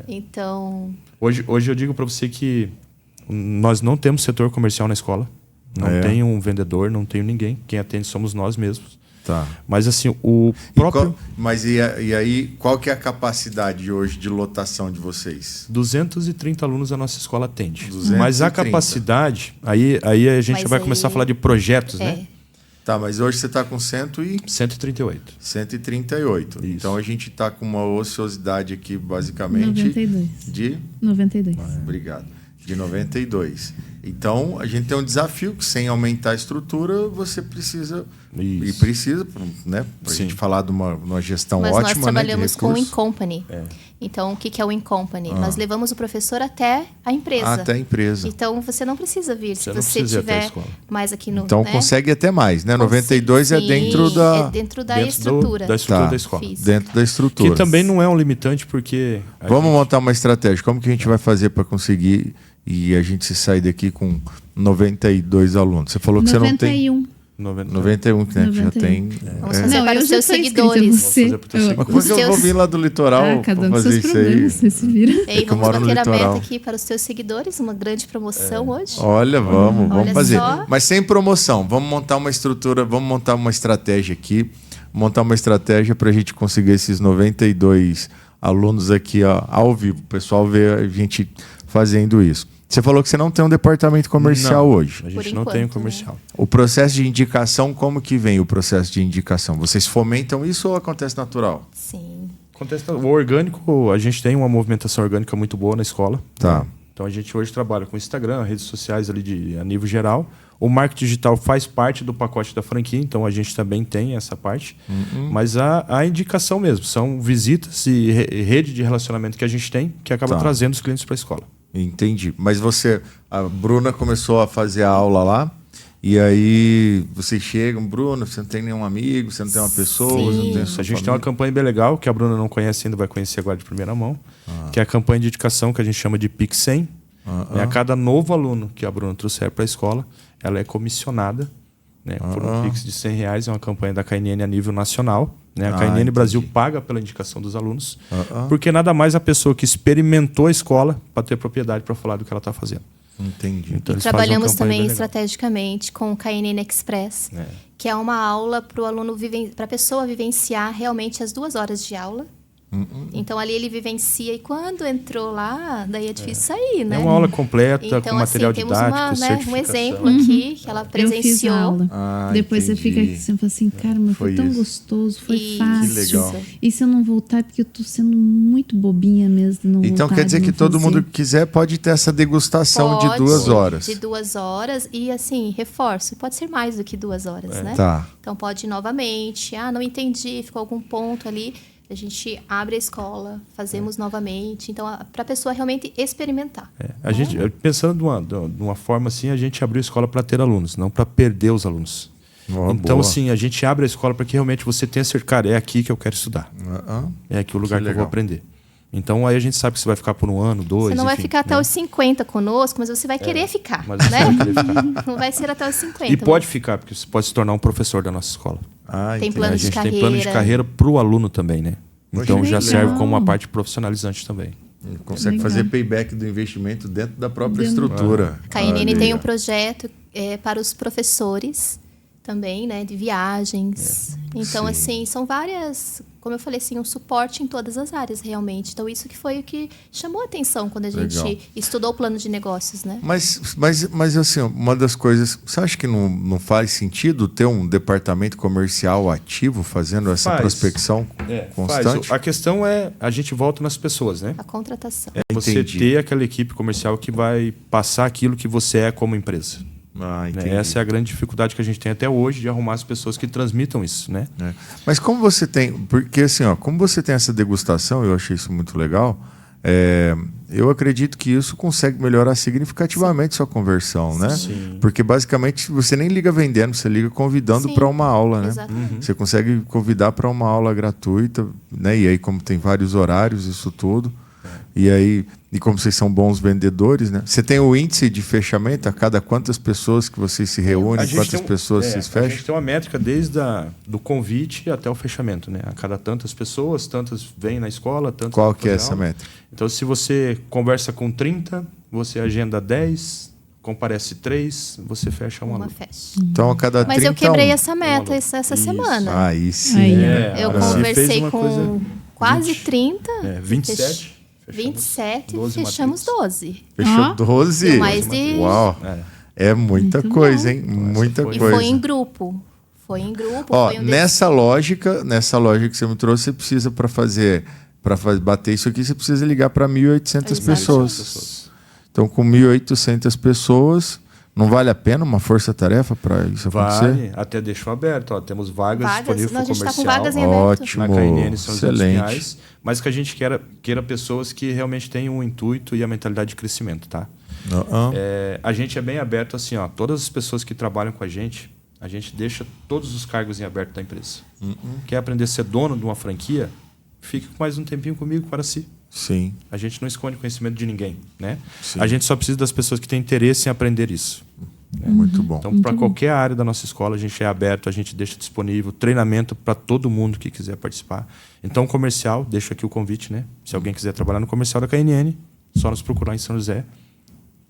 Então, Hoje eu digo para você que nós não temos setor comercial na escola. Não tem um vendedor, não tem ninguém. Quem atende somos nós mesmos. Tá. Mas assim, o próprio... Mas e aí, qual que é a capacidade hoje de lotação de vocês? 230 alunos a nossa escola atende. 230. Mas a capacidade... Aí a gente Mas vai aí- começar a falar de projetos, né? Tá, mas hoje você está com 138. 138. Isso. Então a gente está com uma ociosidade aqui, basicamente, 92. de... 92. Obrigado. De 92. Então, a gente tem um desafio que, sem aumentar a estrutura, você precisa... Isso. E precisa, né? Para a Sim. gente falar de uma gestão mas ótima, nós né, trabalhamos de com o recursos. in-company. Então, o que é o in-company? Nós levamos o professor até a empresa. Até a empresa. Então, você não precisa vir. Se Você não você precisa ir até a tiver escola. mais aqui no... Então, né? consegue até mais, né? 92 é Sim, dentro da... É dentro da estrutura. Da estrutura Tá. da escola. Física. Dentro da estrutura. Que também não é um limitante, porque... Vamos montar uma estratégia. Como que a gente vai fazer para conseguir e a gente se sair daqui com 92 alunos? Você falou que você não tem... 91. 91, né? Que já 91. tem. Vamos fazer para eu os já seus tô inscrita em seguidores. você. Vou fazer pro teu Mas como é que eu vou vir lá do litoral Cada pra um com fazer seus isso aí? problemas, você se vira. Ei, que eu vamos moro no bater a meta litoral. aqui para os seus seguidores, uma grande promoção hoje. Olha, vamos Olha fazer. só. Mas sem promoção. Vamos montar uma estrutura, vamos montar uma estratégia aqui. Montar uma estratégia para a gente conseguir esses 92 alunos aqui ó, ao vivo. O pessoal vê a gente fazendo isso. Você falou que você não tem um departamento comercial Não, hoje. A gente Por não tem um enquanto, comercial. O processo de indicação, como que vem o processo de indicação? Vocês fomentam isso ou acontece natural? Sim. Acontece, o orgânico, a gente tem uma movimentação orgânica muito boa na escola. Tá. Né? Então a gente hoje trabalha com Instagram, redes sociais ali a nível geral. O marketing digital faz parte do pacote da franquia, então a gente também tem essa parte. Mas a indicação mesmo, são visitas e rede de relacionamento que a gente tem, que acaba trazendo os clientes para a escola. Entendi. Mas a Bruna começou a fazer a aula lá, e aí vocês chegam, Bruna, você não tem nenhum amigo, você não tem uma pessoa, você não tem a sua A gente tem família. uma campanha bem legal, que a Bruna não conhece ainda, vai conhecer agora de primeira mão, que é a campanha de indicação que a gente chama de Pix 100. A cada novo aluno que a Bruna trouxer para a escola, ela é comissionada, né, por um Pix de R$100, é uma campanha da KNN a nível nacional. Né? A KNN Brasil paga pela indicação dos alunos, porque nada mais a pessoa que experimentou a escola para ter propriedade para falar do que ela está fazendo. Entendi. Então, eles fazem uma Trabalhamos campanha também bem legal. estrategicamente com o KNN Express, que é uma aula para o aluno, para a pessoa vivenciar realmente as 2 horas de aula. Então ali ele vivencia e quando entrou lá, daí é difícil sair, né? É uma aula completa, então, com material temos didático, um certificação. exemplo aqui que ela Eu fiz presenciou. a aula. Depois você entendi. fica aqui sempre assim, cara, mas foi tão isso. gostoso, foi Isso. fácil. Que legal. E se eu não voltar, é porque eu tô sendo muito bobinha mesmo de não Então voltar, quer dizer de que não todo fazer. mundo que quiser pode ter essa degustação de Pode, 2 horas. De 2 horas e assim, reforço, pode ser mais do que 2 horas, né? Tá. Então pode ir novamente, não entendi, ficou algum ponto ali, a gente abre a escola, fazemos novamente, então para a pessoa realmente experimentar. A gente, pensando de uma forma assim, a gente abriu a escola para ter alunos, não para perder os alunos. Então, boa. assim, a gente abre a escola para que realmente você tenha certeza, cara, é aqui que eu quero estudar. É aqui o lugar que eu vou legal. aprender. Então, aí a gente sabe que você vai ficar por 1 ano, 2, Você não vai enfim, ficar até né? os 50 conosco, mas você vai querer ficar, Mas você né? vai querer ficar. Não vai ser até os 50. E pode ficar, porque você pode se tornar um professor da nossa escola. Tem entendi. plano A de gente tem plano de carreira. carreira para o aluno também, né? Então que já legal. serve como uma parte profissionalizante também. Consegue Legal. fazer payback do investimento dentro da própria Dentro. estrutura. A KNN Olha tem aí, um ó. projeto para os professores também, né, de viagens. Então, assim, são várias, como eu falei, assim, um suporte em todas as áreas, realmente. Então, isso que foi o que chamou a atenção quando a gente Legal. estudou o plano de negócios, né? Mas assim, uma das coisas... Você acha que não faz sentido ter um departamento comercial ativo fazendo essa Faz. prospecção constante? Faz. A questão é, a gente volta nas pessoas, né? A contratação. Você Entendi. ter aquela equipe comercial que vai passar aquilo que você é como empresa. Entendi. Né? Essa é a grande dificuldade que a gente tem até hoje de arrumar as pessoas que transmitam isso, né? É. Mas como você tem... Porque assim, ó, como você tem essa degustação, eu achei isso muito legal, eu acredito que isso consegue melhorar significativamente sua conversão, né? Sim. Porque basicamente você nem liga vendendo, você liga convidando Sim, para uma aula, né? exatamente. Você consegue convidar para uma aula gratuita, né? E aí como tem vários horários, isso tudo. E aí, e como vocês são bons vendedores, né? Você tem o índice de fechamento a cada quantas pessoas que vocês se reúnem, quantas pessoas vocês A fecham? gente tem uma métrica desde do convite até o fechamento, né? A cada tantas pessoas, tantas vêm na escola, tantas... Qual que é vão essa fazer aula. métrica? Então, se você conversa com 30, você agenda 10, comparece 3, você fecha um Uma aluno. festa. Então a cada 30 Mas eu quebrei um. essa meta Isso. essa semana. Aí sim. Aí, né? Eu Você fez conversei uma com coisa- quase 20, 30. 27. fechamos 27, 12 fechamos matrizes. 12. Fechou Ó. 12? Deu mais de- Uau! É muita Muito coisa, bom. hein? Muita foi- E coisa. foi em grupo. Foi em grupo. Ó, foi um nessa lógica que você me trouxe, você precisa para bater isso aqui, você precisa ligar para 1.800 Exato. pessoas. Então, com 1.800 pessoas, não vale a pena uma força-tarefa para isso acontecer? Vale, até deixou aberto. Ó, temos vagas disponíveis Não, para a gente está com comercial. vagas em aberto. Ótimo, Na KNN são excelente. R$200, mas que a gente queira pessoas que realmente tenham um intuito e a mentalidade de crescimento, tá? A gente é bem aberto assim, ó, todas as pessoas que trabalham com a gente deixa todos os cargos em aberto da empresa. Quer aprender a ser dono de uma franquia? Fique mais um tempinho comigo para si. Sim. A gente não esconde conhecimento de ninguém, né? Sim. A gente só precisa das pessoas que têm interesse em aprender isso. né? Muito bom. Então, para qualquer área da nossa escola, a gente é aberto, a gente deixa disponível treinamento para todo mundo que quiser participar. Então, comercial, deixo aqui o convite, né? Se alguém quiser trabalhar no comercial da KNN, só nos procurar em São José.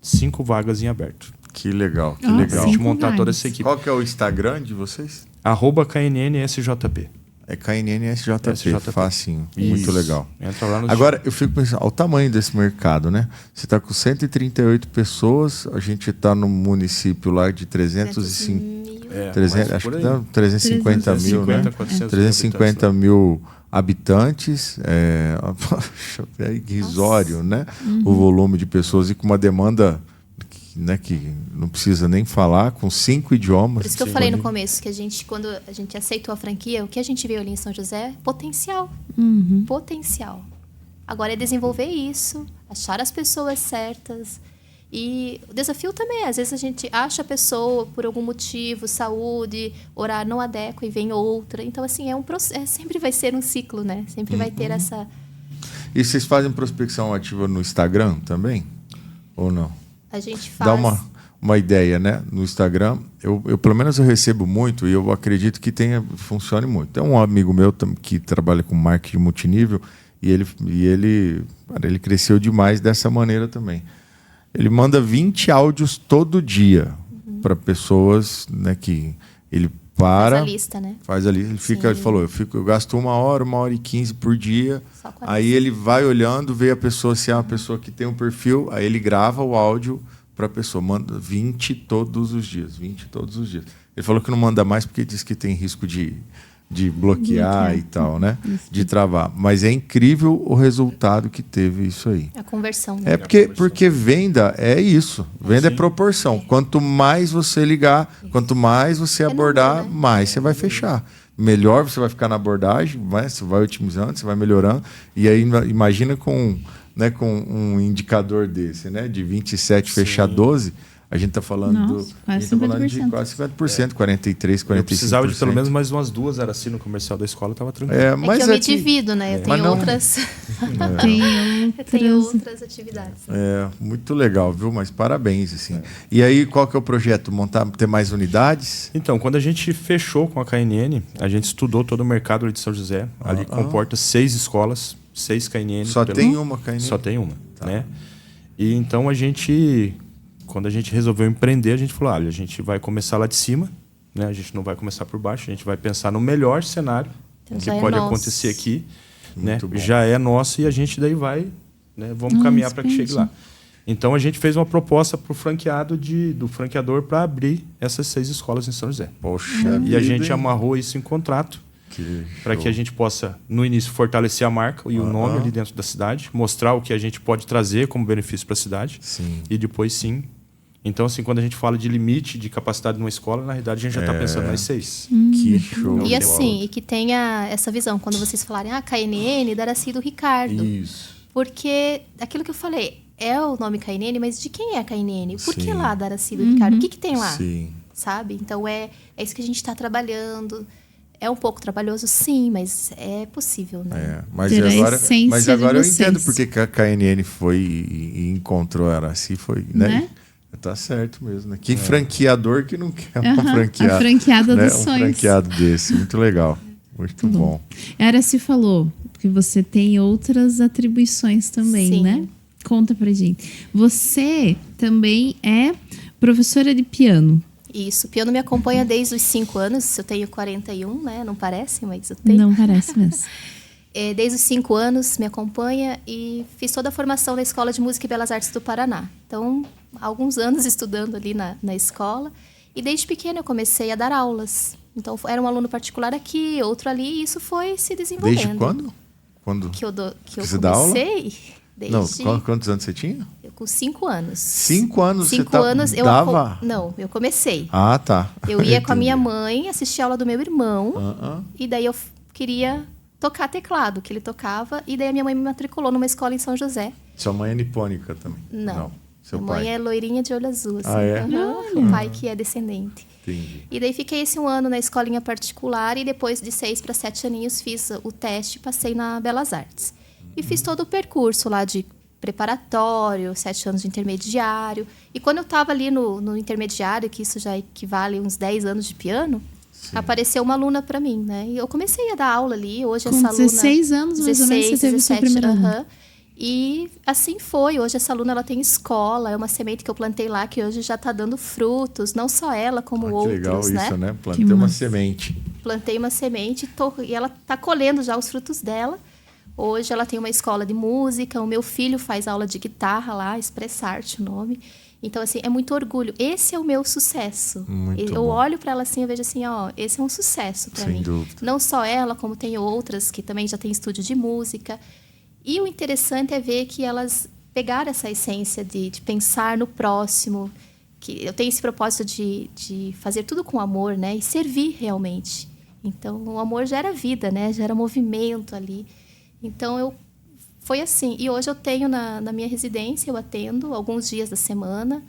5 vagas em aberto. Que legal, que Nossa, legal. A gente 5 montar toda vagas. essa equipe. Qual que é o Instagram de vocês? @KNNSJP. É KNNSJP, SJP. facinho. Muito Isso. legal. Entra lá no Agora, eu fico pensando, olha o tamanho desse mercado, né? Você está com 138 pessoas, a gente está no município lá de 300, acho que dá 350 mil, né? 350 mil habitantes, é irrisório, né? O volume de pessoas e com uma demanda que não precisa nem falar, com 5 idiomas. Por isso que eu falei no começo, que quando a gente aceitou a franquia, o que a gente viu ali em São José, potencial. Potencial. Agora é desenvolver isso, achar as pessoas certas. E o desafio também é, às vezes a gente acha a pessoa por algum motivo, saúde, horário não adequa e vem outra. Então, assim, sempre vai ser um ciclo, né? Sempre vai ter essa... E vocês fazem prospecção ativa no Instagram também? Ou não? A gente faz... Dá uma ideia, né? No Instagram, eu pelo menos eu recebo muito e eu acredito que funcione muito. Tem um amigo meu que trabalha com marketing multinível e ele cresceu demais dessa maneira também. Ele manda 20 áudios todo dia para pessoas, né, que ele para... Faz a lista, né? Faz ali, ele falou, eu gasto 1 hora, 1h15 por dia. Só 40. Aí ele vai olhando, vê a pessoa, se é uma pessoa que tem um perfil, aí ele grava o áudio para a pessoa, manda 20 todos os dias. Ele falou que não manda mais porque diz que tem risco de bloquear e tal, né? De travar. Mas é incrível o resultado que teve isso aí. A conversão, né? Porque venda é isso. Venda é proporção. Quanto mais você ligar, quanto mais você abordar, número, né? mais você vai fechar. Melhor você vai ficar na abordagem, você vai otimizando, você vai melhorando. E aí, imagina com um indicador desse, né? De 27 fechar 12... A gente está falando, quase 50%, 43%, 45%. Eu precisava de pelo menos mais umas 2 assim no comercial da escola, estava tranquilo. Mas que eu me divido, né? Eu tenho outras... Tem outras atividades. Muito legal, viu? Mas parabéns, assim. E aí, qual que é o projeto? Ter mais unidades? Então, quando a gente fechou com a KNN, a gente estudou todo o mercado ali de São José. Ali comporta 6 escolas, 6 KNN. Só tem uma KNN? Só tem uma, né? E então quando a gente resolveu empreender, a gente falou, olha, a gente vai começar lá de cima, né? A gente não vai começar por baixo, a gente vai pensar no melhor cenário que pode acontecer aqui, né? Já é nosso e a gente daí vai, né? Vamos caminhar para que chegue lá. Então a gente fez uma proposta para o franqueado do franqueador para abrir essas 6 escolas em São José. Poxa, e a gente amarrou isso em contrato para que a gente possa, no início, fortalecer a marca e o nome ali dentro da cidade, mostrar o que a gente pode trazer como benefício para a cidade. Sim. E depois, sim. Então, assim, quando a gente fala de limite de capacidade numa escola, na realidade a gente já está pensando nas 6. Que show. E assim, e que tenha essa visão. Quando vocês falarem, KNN, Daracy do Ricardo. Isso. Porque aquilo que eu falei, é o nome KNN, mas de quem é a KNN? Por que lá Daracy do Ricardo? O que tem lá? Sim. Sabe? Então, é isso que a gente está trabalhando. É um pouco trabalhoso, sim, mas é possível, né? Mas agora eu entendo porque que a KNN foi e encontrou a Aracy, foi, né? Tá certo mesmo, né? Que franqueador que não quer uma franqueada. A franqueada dos sonhos. Um franqueado desse, muito legal. Muito bom. A Aracy falou que você tem outras atribuições também, Sim. né? Conta pra gente. Você também é professora de piano. Isso, o piano me acompanha desde os 5 anos. Eu tenho 41, né? Não parece, mas eu tenho. Não parece mesmo. Desde os 5 anos me acompanha e fiz toda a formação na Escola de Música e Belas Artes do Paraná. Então, há alguns anos estudando ali na escola. E desde pequena eu comecei a dar aulas. Então, era um aluno particular aqui, outro ali, e isso foi se desenvolvendo. Desde quando? Que eu você dá aula? Desde... Não, quantos anos você tinha? Eu com 5 anos. 5 anos 5 você anos eu dava? Não, eu comecei. Ah, tá. Eu ia com a minha mãe assistir a aula do meu irmão. E daí eu queria tocar teclado, que ele tocava. E daí a minha mãe me matriculou numa escola em São José. Sua mãe é nipônica também? Não. Seu minha pai? mãe é loirinha de olho azul. Assim. É? O pai que é descendente. Entendi. E daí fiquei esse 1 ano na escolinha particular. E depois de 6 para 7 aninhos fiz o teste e passei na Belas Artes. E fiz todo o percurso lá de preparatório, 7 anos de intermediário. E quando eu estava ali no intermediário, que isso já equivale a uns 10 anos de piano, apareceu uma aluna para mim, né? E eu comecei a dar aula ali. Hoje Com essa aluna... 16 anos, mais ou menos, você teve sua primeira aluna. E assim foi. Hoje essa aluna ela tem escola, é uma semente que eu plantei lá que hoje já está dando frutos, não só ela, como outros, legal né? isso, né? Plantei uma semente. Plantei uma semente e ela está colhendo já os frutos dela. Hoje ela tem uma escola de música, o meu filho faz aula de guitarra lá, Expressarte o nome. Então, assim, é muito orgulho. Esse é o meu sucesso. Eu olho para ela assim, eu vejo assim, ó, esse é um sucesso para mim. Sem dúvida. Não só ela, como tem outras que também já têm estúdio de música. E o interessante é ver que elas pegaram essa essência de pensar no próximo, que eu tenho esse propósito de fazer tudo com amor, né? E servir realmente. Então, o amor gera vida, né? Gera movimento ali. Então, foi assim. E hoje eu tenho na minha residência, eu atendo alguns dias da semana.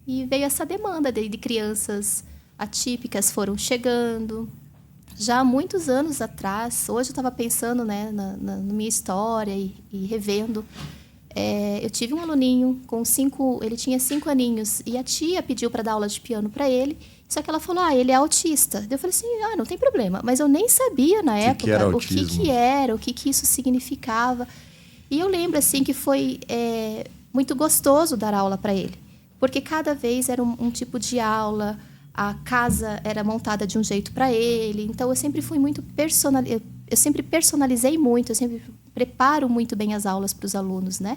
E veio essa demanda de crianças atípicas foram chegando. Já há muitos anos atrás, hoje eu estava pensando, né, na minha história e revendo. Eu tive um aluninho ele tinha 5 aninhos. E a tia pediu para dar aula de piano para ele. Só que ela falou, ele é autista. Eu falei assim, não tem problema. Mas eu nem sabia na época o que era, o que isso significava. E eu lembro, assim, que foi muito gostoso dar aula para ele. Porque cada vez era um tipo de aula, a casa era montada de um jeito para ele. Então, eu sempre fui muito eu sempre personalizei muito, eu sempre preparo muito bem as aulas para os alunos, né?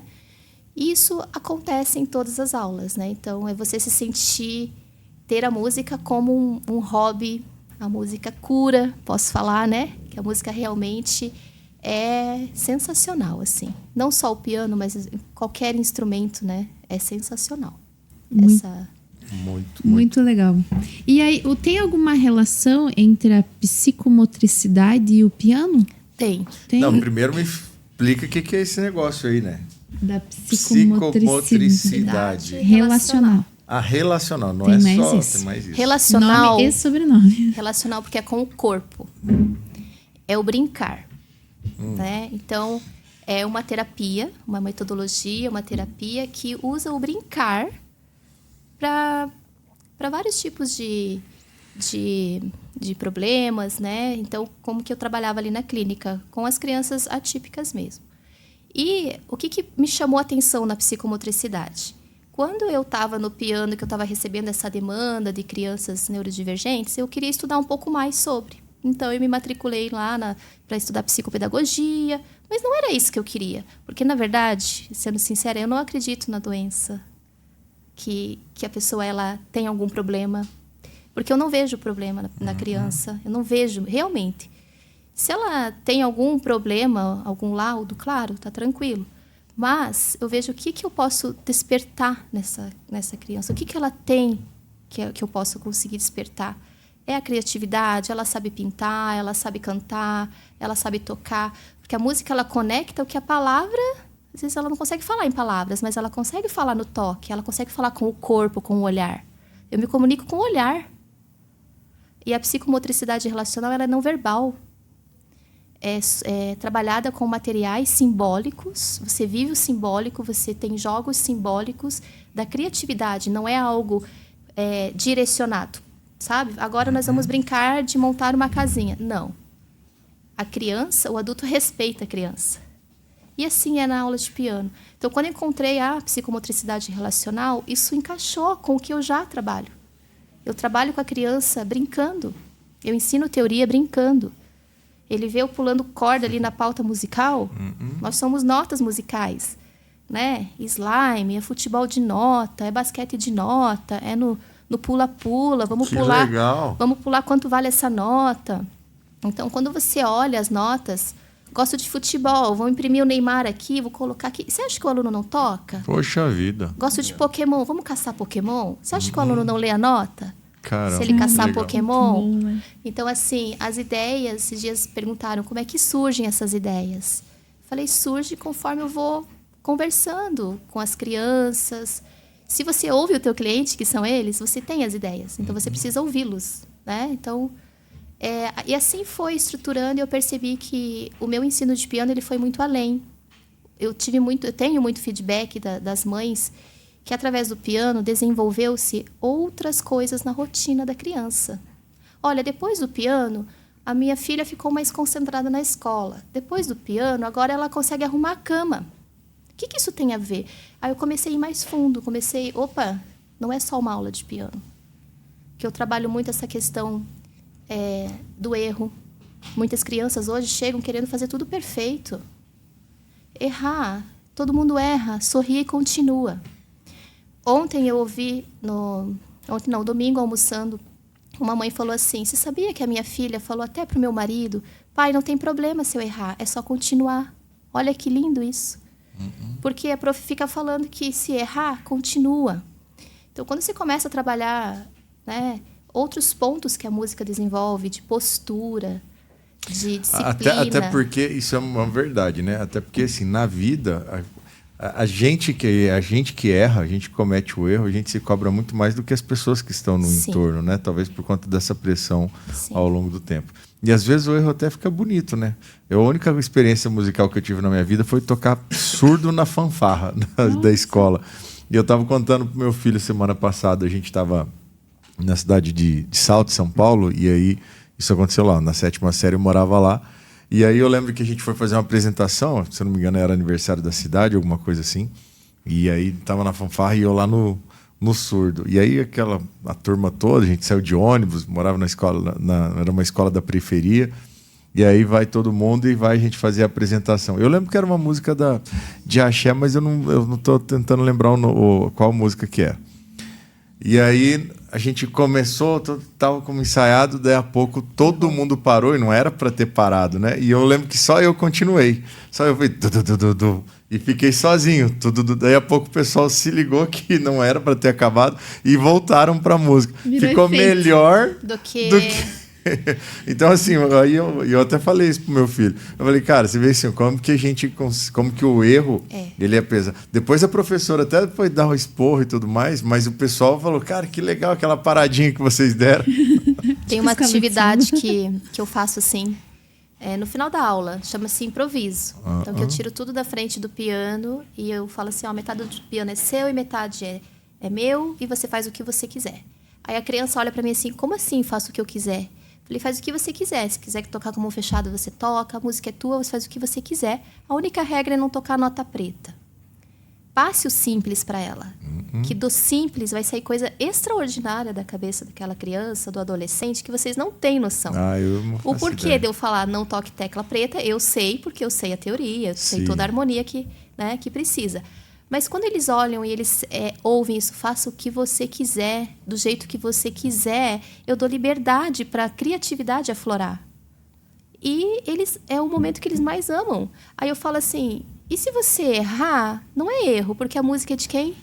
E isso acontece em todas as aulas, né? Então, é você se sentir... ter a música como um hobby, a música cura, posso falar, né? Que a música realmente é sensacional, assim. Não só o piano, mas qualquer instrumento, né? É sensacional. Muito legal. E aí, tem alguma relação entre a psicomotricidade e o piano? Tem. Não, primeiro me explica o que é esse negócio aí, né? Da psicomotricidade. Relacional. Relacional, não tem é mais só... isso. Tem mais isso. Relacional. Nome e sobrenome. Relacional porque é com o corpo. É o brincar. Né? Então, é uma terapia, uma metodologia, uma terapia que usa o brincar para vários tipos de problemas, né? Então, como que eu trabalhava ali na clínica? Com as crianças atípicas mesmo. E o que me chamou a atenção na psicomotricidade? Quando eu estava no piano, que eu estava recebendo essa demanda de crianças neurodivergentes, eu queria estudar um pouco mais sobre. Então, eu me matriculei lá para estudar psicopedagogia, mas não era isso que eu queria. Porque, na verdade, sendo sincera, eu não acredito na doença, que a pessoa ela tem algum problema. Porque eu não vejo problema na criança, eu não vejo, realmente. Se ela tem algum problema, algum laudo, claro, está tranquilo. Mas eu vejo o que eu posso despertar nessa criança. O que ela tem que eu posso conseguir despertar. É a criatividade, ela sabe pintar, ela sabe cantar, ela sabe tocar. Porque a música, ela conecta o que a palavra... Às vezes ela não consegue falar em palavras, mas ela consegue falar no toque, ela consegue falar com o corpo, com o olhar. Eu me comunico com o olhar. E a psicomotricidade relacional, ela é não verbal. É trabalhada com materiais simbólicos, você vive o simbólico, você tem jogos simbólicos da criatividade, não é algo direcionado, sabe? Agora nós vamos brincar de montar uma casinha. Não. A criança, o adulto respeita a criança. E assim é na aula de piano. Então, quando eu encontrei a psicomotricidade relacional, isso encaixou com o que eu já trabalho. Eu trabalho com a criança brincando. Eu ensino teoria brincando. Ele vê eu pulando corda ali na pauta musical. Nós somos notas musicais, né? Slime, é futebol de nota, é basquete de nota, é no pula-pula. Vamos pular. Legal. Vamos pular quanto vale essa nota. Então, quando você olha as notas, gosto de futebol, vou imprimir o Neymar aqui, vou colocar aqui. Você acha que o aluno não toca? Poxa vida. Gosto de Pokémon, vamos caçar Pokémon? Você acha que o aluno não lê a nota? Caramba, se ele caçar legal. Pokémon. Né? Então, assim, as ideias, esses dias perguntaram como é que surgem essas ideias. Falei, surge conforme eu vou conversando com as crianças. Se você ouve o teu cliente, que são eles, você tem as ideias. Então, você precisa ouvi-los, né? Então, e assim foi estruturando e eu percebi que o meu ensino de piano ele foi muito além. eu tenho muito feedback das mães que através do piano desenvolveu-se outras coisas na rotina da criança. Olha, depois do piano, a minha filha ficou mais concentrada na escola. Depois do piano, agora ela consegue arrumar a cama. O que isso tem a ver? Aí eu comecei a ir mais fundo, não é só uma aula de piano. Que eu trabalho muito essa questão do erro. Muitas crianças hoje chegam querendo fazer tudo perfeito. Errar, todo mundo erra, sorri e continua. Ontem eu ouvi, domingo, almoçando, uma mãe falou assim, você sabia que a minha filha falou até para o meu marido, pai, não tem problema se eu errar, é só continuar. Olha que lindo isso. Porque a prof fica falando que se errar, continua. Então, quando você começa a trabalhar, né, outros pontos que a música desenvolve, de postura, de disciplina... Até porque isso é uma verdade, né? Até porque, assim, na vida... A gente que erra, a gente comete o erro, a gente se cobra muito mais do que as pessoas que estão no entorno, né? Talvez por conta dessa pressão ao longo do tempo. E às vezes o erro até fica bonito, né? A única experiência musical que eu tive na minha vida foi tocar surdo na fanfarra da escola. E eu estava contando pro meu filho semana passada, a gente estava na cidade de Salto, São Paulo, e aí isso aconteceu lá, na 7ª série eu morava lá. E aí eu lembro que a gente foi fazer uma apresentação, se eu não me engano era aniversário da cidade, alguma coisa assim. E aí tava na fanfarra e eu lá no surdo. E aí a turma toda, a gente saiu de ônibus, morava na escola, era uma escola da periferia. E aí vai todo mundo e vai a gente fazer a apresentação. Eu lembro que era uma música de axé, mas eu não tô tentando lembrar qual música que é. E aí a gente começou, estava como ensaiado, daí a pouco todo mundo parou, e não era para ter parado, né? E eu lembro que só eu continuei. Só eu fui... E fiquei sozinho. Daí a pouco o pessoal se ligou que não era para ter acabado e voltaram para a música. Ficou melhor do que... Então, assim, aí eu até falei isso pro meu filho. Eu falei, cara, você vê assim, como que o erro, ele é pesado. Depois a professora até foi dar um esporro e tudo mais, mas o pessoal falou, cara, que legal aquela paradinha que vocês deram. Tem uma atividade que eu faço assim, no final da aula, chama-se improviso. Então, que eu tiro tudo da frente do piano e eu falo assim, metade do piano é seu e metade é meu e você faz o que você quiser. Aí a criança olha pra mim assim, como assim faço o que eu quiser? Falei, faz o que você quiser. Se quiser tocar com mão fechada, você toca. A música é tua, você faz o que você quiser. A única regra é não tocar nota preta. Passe o simples para ela. Que do simples vai sair coisa extraordinária da cabeça daquela criança, do adolescente, que vocês não têm noção. O porquê de eu falar não toque tecla preta, eu sei, porque eu sei a teoria, eu sei toda a harmonia que precisa. Mas quando eles olham e eles ouvem isso, faça o que você quiser, do jeito que você quiser, eu dou liberdade para a criatividade aflorar. E é o momento que eles mais amam. Aí eu falo assim, e se você errar, não é erro, porque a música é de quem?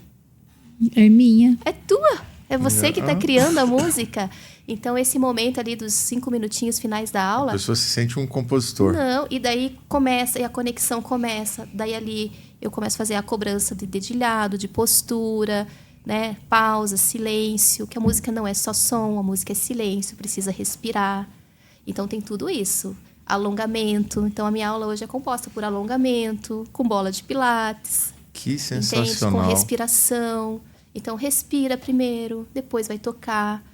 É minha. É tua. É você que está criando a música. Então, esse momento ali dos 5 minutinhos finais da aula... A pessoa se sente um compositor. Não, e daí começa, e a conexão começa. Daí ali eu começo a fazer a cobrança de dedilhado, de postura, né? Pausa, silêncio, que a música não é só som, a música é silêncio, precisa respirar. Então, tem tudo isso. Alongamento. Então, a minha aula hoje é composta por alongamento, com bola de pilates. Que sensacional. Entende? Com respiração. Então, respira primeiro, depois vai tocar.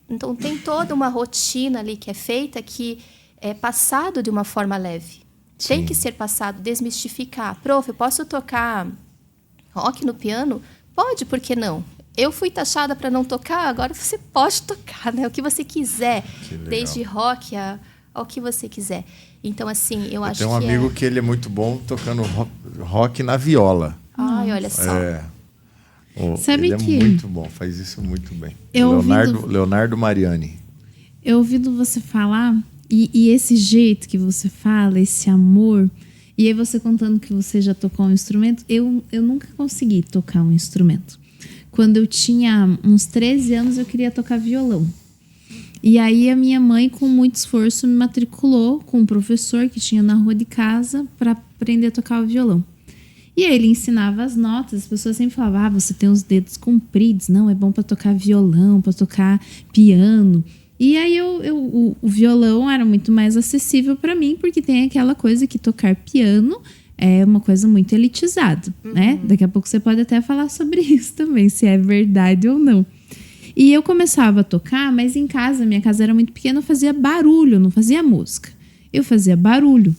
Então, tem toda uma rotina ali que é feita que é passado de uma forma leve. Tem que ser passado, desmistificar. Prof, eu posso tocar rock no piano? Pode, por que não? Eu fui taxada para não tocar, agora você pode tocar, né? O que você quiser. Desde rock ao que você quiser. Então, assim, eu acho que... Tem um amigo que ele é muito bom tocando rock na viola. Ai, olha só. Sabe ele que... é muito bom, faz isso muito bem. Leonardo Mariani. Eu ouvindo você falar, e esse jeito que você fala, esse amor, e aí você contando que você já tocou um instrumento, eu nunca consegui tocar um instrumento. Quando eu tinha uns 13 anos, eu queria tocar violão. E aí a minha mãe, com muito esforço, me matriculou com um professor que tinha na rua de casa para aprender a tocar o violão. E aí ele ensinava as notas, as pessoas sempre falavam, você tem os dedos compridos, não, é bom para tocar violão, para tocar piano. E aí o violão era muito mais acessível para mim, porque tem aquela coisa que tocar piano é uma coisa muito elitizada, né? Daqui a pouco você pode até falar sobre isso também, se é verdade ou não. E eu começava a tocar, mas em casa, minha casa era muito pequena, eu fazia barulho, não fazia música. Eu fazia barulho.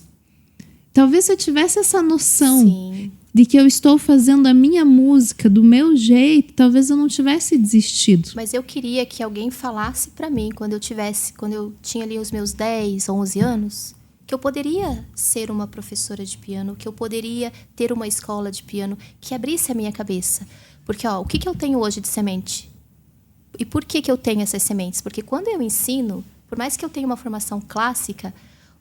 Talvez se eu tivesse essa noção Sim. de que eu estou fazendo a minha música do meu jeito, talvez eu não tivesse desistido. Mas eu queria que alguém falasse para mim, quando eu tinha ali os meus 10, 11 anos, que eu poderia ser uma professora de piano, que eu poderia ter uma escola de piano, que abrisse a minha cabeça. Porque, ó, o que eu tenho hoje de semente? E por que eu tenho essas sementes? Porque quando eu ensino, por mais que eu tenha uma formação clássica,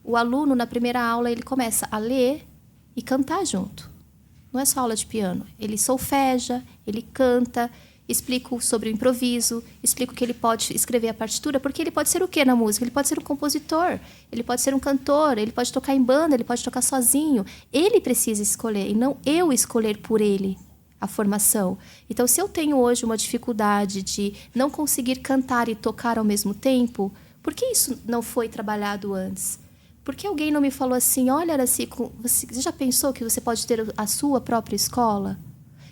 o aluno, na primeira aula, ele começa a ler e cantar junto. Não é só aula de piano. Ele solfeja, ele canta, explico sobre o improviso, explico que ele pode escrever a partitura, porque ele pode ser o quê na música? Ele pode ser um compositor, ele pode ser um cantor, ele pode tocar em banda, ele pode tocar sozinho. Ele precisa escolher, e não eu escolher por ele a formação. Então, se eu tenho hoje uma dificuldade de não conseguir cantar e tocar ao mesmo tempo, por que isso não foi trabalhado antes? Por que alguém não me falou assim, olha, Aracy, você já pensou que você pode ter a sua própria escola?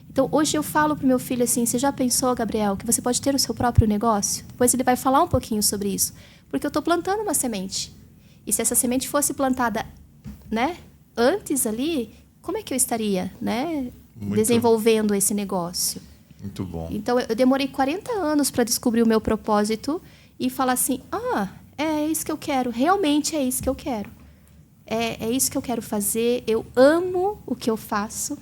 Então, hoje eu falo para o meu filho assim, você já pensou, Gabriel, que você pode ter o seu próprio negócio? Depois ele vai falar um pouquinho sobre isso. Porque eu estou plantando uma semente. E se essa semente fosse plantada, né, antes ali, como é que eu estaria, né, desenvolvendo esse negócio? Muito bom. Então, eu demorei 40 anos para descobrir o meu propósito e falar assim, é isso que eu quero, realmente é isso que eu quero. É isso que eu quero fazer, eu amo o que eu faço,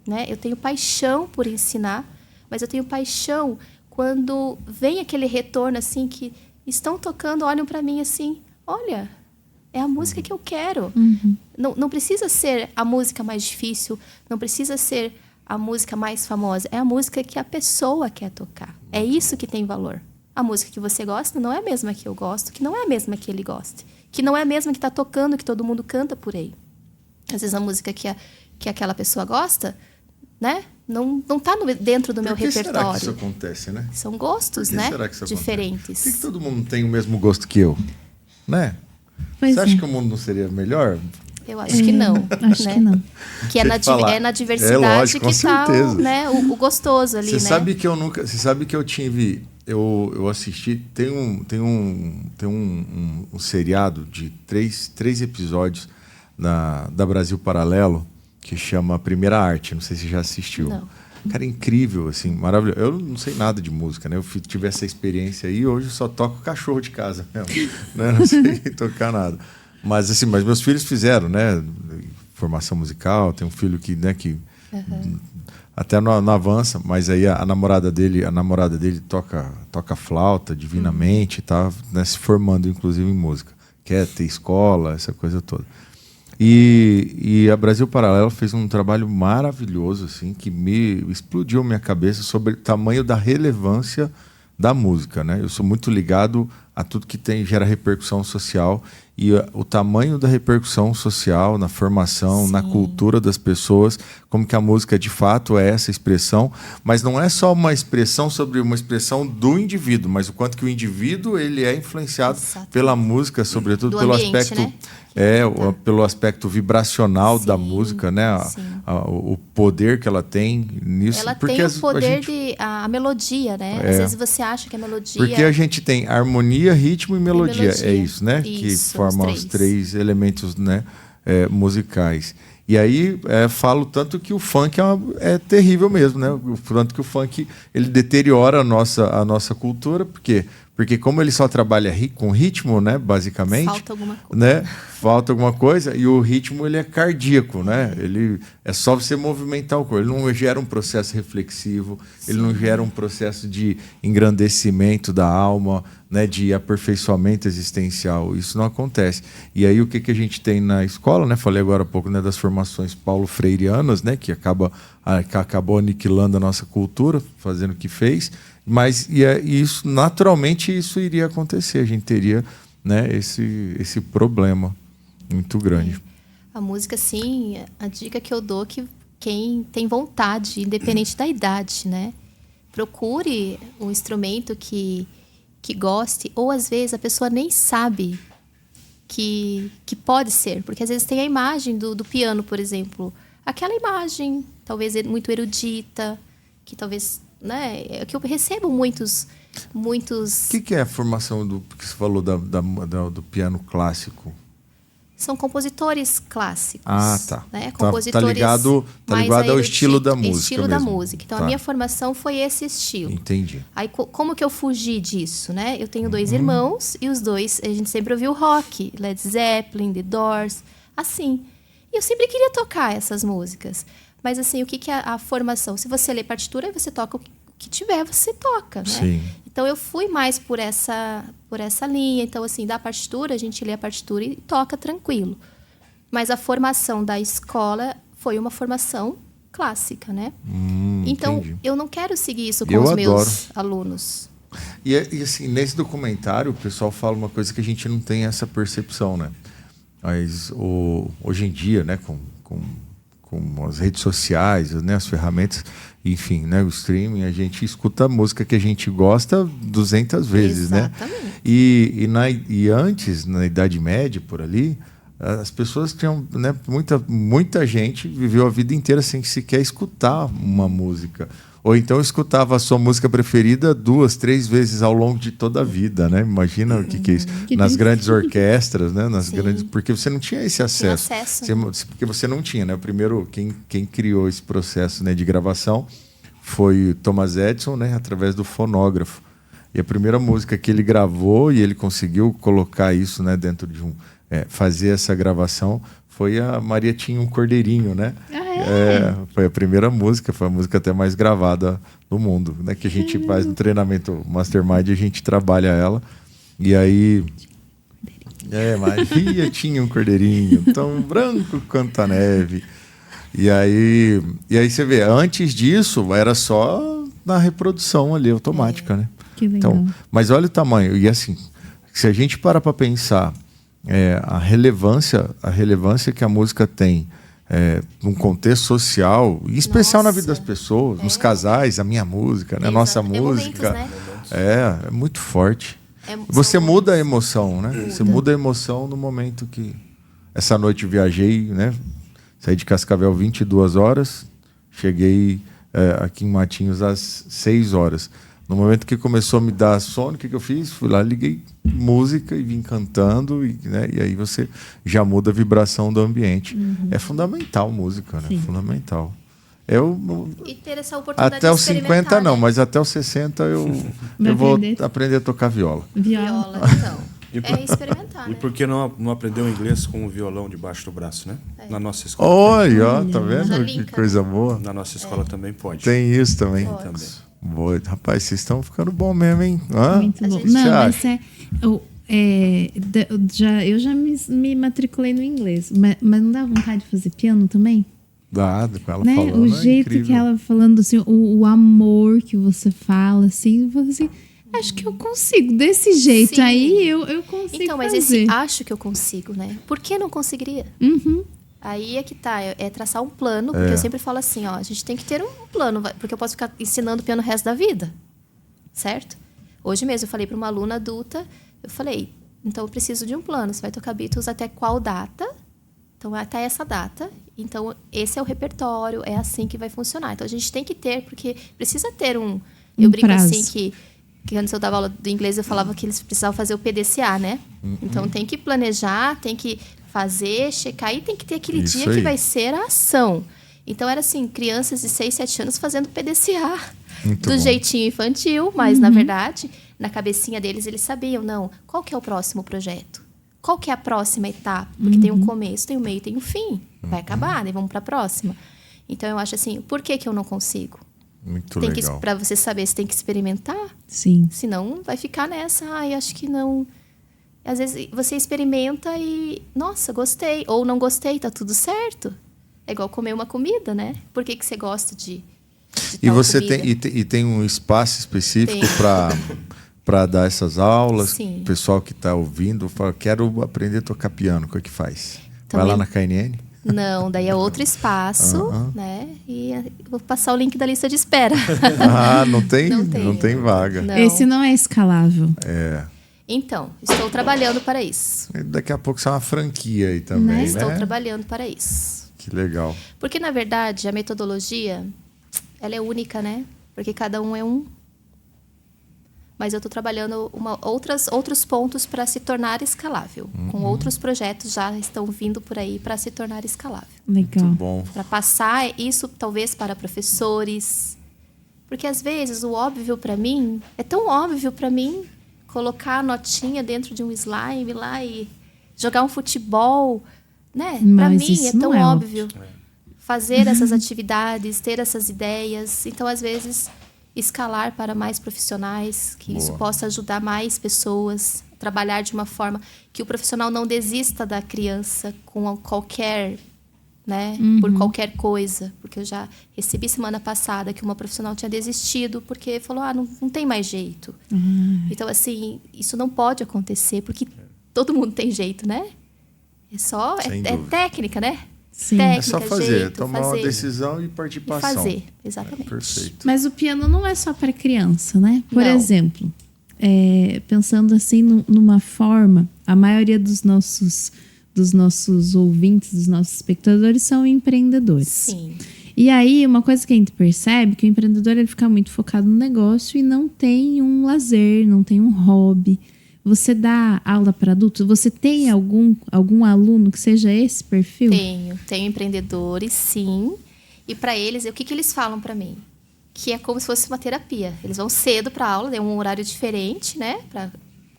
né? Eu tenho paixão por ensinar, mas eu tenho paixão quando vem aquele retorno assim, que estão tocando, olham para mim assim, olha, é a música que eu quero. Não precisa ser a música mais difícil, não precisa ser a música mais famosa, é a música que a pessoa quer tocar. É isso que tem valor. A música que você gosta não é a mesma que eu gosto, que não é a mesma que ele gosta, que não é a mesma que está tocando, que todo mundo canta por aí. Às vezes a música que aquela pessoa gosta, né, não está dentro do meu repertório. Será que isso acontece, né? São gostos, né, diferentes. Por que todo mundo tem o mesmo gosto que eu? Né? Você acha que o mundo não seria melhor? Eu acho que não. Acho né? que não. Que é na diversidade lógico, que está, né, o gostoso ali, Você né? sabe que você sabe que eu tive... Eu assisti... Tem um seriado de três episódios da Brasil Paralelo que chama Primeira Arte. Não sei se você já assistiu. Não. Cara, incrível, assim, maravilhoso. Eu não sei nada de música, né? Eu tive essa experiência aí e hoje eu só toco cachorro de casa mesmo. Né? Não sei tocar nada. Mas, assim, meus filhos fizeram, né? Formação musical. Tem um filho que, né, até não avança, mas aí a namorada dele toca flauta divinamente, tá, né, se formando inclusive em música, quer ter escola, essa coisa toda. E a Brasil Paralelo fez um trabalho maravilhoso, assim, que me explodiu minha cabeça sobre o tamanho da relevância da música, né? Eu sou muito ligado a tudo que gera repercussão social e o tamanho da repercussão social na formação, Sim. na cultura das pessoas, como que a música de fato é essa expressão, mas não é só uma expressão sobre uma expressão do indivíduo, mas o quanto que o indivíduo ele é influenciado pela música, sobretudo do pelo ambiente, aspecto, né? pelo aspecto vibracional da música, né? O poder que ela tem nisso. Ela porque tem o poder a melodia, né? Às vezes você acha que a melodia... Porque a gente tem harmonia, ritmo e melodia. É isso, né? Isso, que formam os três elementos, né, musicais. E aí falo tanto que o funk é terrível mesmo, né? Tanto que o funk ele deteriora a nossa cultura, por quê? Porque como ele só trabalha com ritmo, né, basicamente, falta alguma coisa. Né? Falta alguma coisa e o ritmo ele é cardíaco, né? Ele é só você movimentar o corpo. Ele não gera um processo reflexivo, ele não gera um processo de engrandecimento da alma, né, de aperfeiçoamento existencial. Isso não acontece. E aí o que a gente tem na escola, né? Falei agora há pouco, né, das formações paulo-freireanas, né, que acabou aniquilando a nossa cultura, fazendo o que fez. Mas isso naturalmente isso iria acontecer. A gente teria, né, esse problema muito grande. A música, sim, a dica que eu dou é que quem tem vontade, independente da idade, né, procure um instrumento que goste, ou às vezes a pessoa nem sabe que pode ser, porque às vezes tem a imagem do piano, por exemplo. aquela imagem, talvez muito erudita, que talvez, né, que eu recebo muitos. O que é a formação do que você falou do piano clássico? São compositores clássicos. Ah, tá. Né? Tá ligado ao estilo da música. Estilo da música. Então, a minha formação foi esse estilo. Entendi. Aí, como que eu fugi disso, né? Eu tenho 2 irmãos e os dois, a gente sempre ouviu rock, Led Zeppelin, The Doors, assim. E eu sempre queria tocar essas músicas. Mas, assim, o que é a formação? Se você lê partitura, você toca o que tiver, você toca, né? Sim. Então, eu fui mais por essa linha. Então, assim, da partitura, a gente lê a partitura e toca tranquilo. Mas a formação da escola foi uma formação clássica, né? Então, entendi. eu não quero seguir isso com os meus alunos. E assim, nesse documentário, o pessoal fala uma coisa que a gente não tem essa percepção, né? Mas hoje em dia, né, com as redes sociais, né, as ferramentas, enfim, né, o streaming, a gente escuta a música que a gente gosta 200 vezes, Exatamente. né? E antes, na Idade Média, por ali, as pessoas tinham, né, muita gente viveu a vida inteira sem sequer escutar uma música. Ou então escutava a sua música preferida 2, 3 vezes ao longo de toda a vida, né? Imagina o que é isso. Nas grandes orquestras, né? Porque você não tinha esse acesso. Porque você não tinha, né? O primeiro, quem criou esse processo, né, de gravação foi Thomas Edison, né? Através do fonógrafo. E a primeira música que ele gravou e ele conseguiu colocar isso, né, dentro de fazer essa gravação foi a Maria Tinha um Cordeirinho, né? Foi a primeira música, foi a música até mais gravada no mundo, né? Que a gente faz no treinamento Mastermind, a gente trabalha ela. E aí... Maria tinha um cordeirinho, tão branco quanto a neve. E aí você vê, antes disso, era só na reprodução ali, automática, né? Que legal. Então, mas olha o tamanho. E assim, se a gente para pensar a relevância que a música tem num contexto social, em especial na vida das pessoas, nos casais, a minha música, né? A nossa música. Momentos, né? É muito forte. Você muda a emoção, né? Você muda a emoção no momento que... Essa noite eu viajei, né? Saí de Cascavel 22 horas, cheguei aqui em Matinhos às 6 horas. No momento que começou a me dar sono, o que eu fiz? Fui lá, liguei música e vim cantando, né? E aí você já muda a vibração do ambiente. É fundamental música, né? Sim. Fundamental. E ter essa oportunidade Até de os 50 né? não, mas até os 60 eu vou aprender a tocar viola. Viola, então. Experimentar, E né? por que não aprendeu inglês com o violão debaixo do braço, né? Na nossa escola. Olha, tá vendo? Já Que linka, coisa boa. Na nossa escola também pode. Tem isso também. Também. Boa. Rapaz, vocês estão ficando bom mesmo, hein? Hã? Muito bom. gente- Não, Você mas acha? eu já me matriculei no inglês, mas não dá vontade de fazer piano também? Dá, com ela Né? falando. O jeito incrível. que ela falando assim, o amor que você fala, assim, eu falo assim, acho que eu consigo, desse jeito Sim. aí eu consigo Então, mas fazer. esse acho que eu consigo, né? Por que não conseguiria? Uhum. Aí é que tá, é traçar um plano, porque eu sempre falo assim, ó, a gente tem que ter um plano, porque eu posso ficar ensinando piano o resto da vida, certo? Hoje mesmo eu falei para uma aluna adulta, eu falei, então eu preciso de um plano, você vai tocar Beatles até qual data? Então, até essa data, então esse é o repertório, é assim que vai funcionar. Então, a gente tem que ter, porque precisa ter um... Eu brinco prazo. assim que antes eu dava aula do inglês, eu falava que eles precisavam fazer o PDCA, né? Então, tem que planejar, tem que fazer, checar e tem que ter aquele Isso dia aí. que vai ser a ação. Então, era assim, crianças de 6, 7 anos fazendo PDCA. Muito do bom. jeitinho infantil, mas, na verdade, na cabecinha deles, eles sabiam, não, qual que é o próximo projeto? Qual que é a próxima etapa? Porque tem um começo, tem um meio, tem um fim. Vai acabar, daí vamos para a próxima. Então, eu acho assim, por que eu não consigo? Muito Tem legal. para você saber, você tem que experimentar. Sim. Senão, vai ficar nessa, acho que não... Às vezes, você experimenta e, nossa, gostei. Ou não gostei, tá tudo certo. É igual comer uma comida, né? Por que você gosta de E tal você comida? tem um espaço específico Tem. para dar essas aulas? Sim. O pessoal que está ouvindo fala, quero aprender a tocar piano, o que é que faz? Também- Vai lá na KNN? Não, daí é outro espaço, né? E eu vou passar o link da lista de espera. Não tem, Não tem. não tem vaga. Não. Esse não é escalável. Então, estou trabalhando para isso. Daqui a pouco sai uma franquia aí também, né? Estou trabalhando para isso. Que legal. Porque, na verdade, a metodologia, ela é única, né? Porque cada um é um. Mas eu estou trabalhando outros pontos para se tornar escalável. Com outros projetos já estão vindo por aí para se tornar escalável. Legal. Muito bom. Para passar isso, talvez, para professores. Porque, às vezes, o óbvio para mim... É tão óbvio para mim colocar a notinha dentro de um slime lá e jogar um futebol, né? Para Mas mim, isso é tão não é óbvio. Fazer essas atividades, ter essas ideias. Então, às vezes... escalar para mais profissionais, que isso possa ajudar mais pessoas a trabalhar de uma forma que o profissional não desista da criança com qualquer, né, por qualquer coisa. Porque eu já recebi semana passada que uma profissional tinha desistido porque falou, não tem mais jeito. Então, assim, isso não pode acontecer, porque todo mundo tem jeito, né? É técnica, né? Sim. É só Técnica, fazer, jeito, tomar fazer. uma decisão e partir para ação. Fazer, exatamente. Perfeito. Mas o piano não é só para criança, né? Por Não. exemplo, pensando assim numa forma, a maioria dos nossos ouvintes, dos nossos espectadores são empreendedores. Sim. E aí, uma coisa que a gente percebe que o empreendedor ele fica muito focado no negócio e não tem um lazer, não tem um hobby. Você dá aula para adultos? Você tem algum aluno que seja esse perfil? Tenho empreendedores, sim. E para eles, o que eles falam para mim? Que é como se fosse uma terapia. Eles vão cedo para a aula, tem um horário diferente, né? Para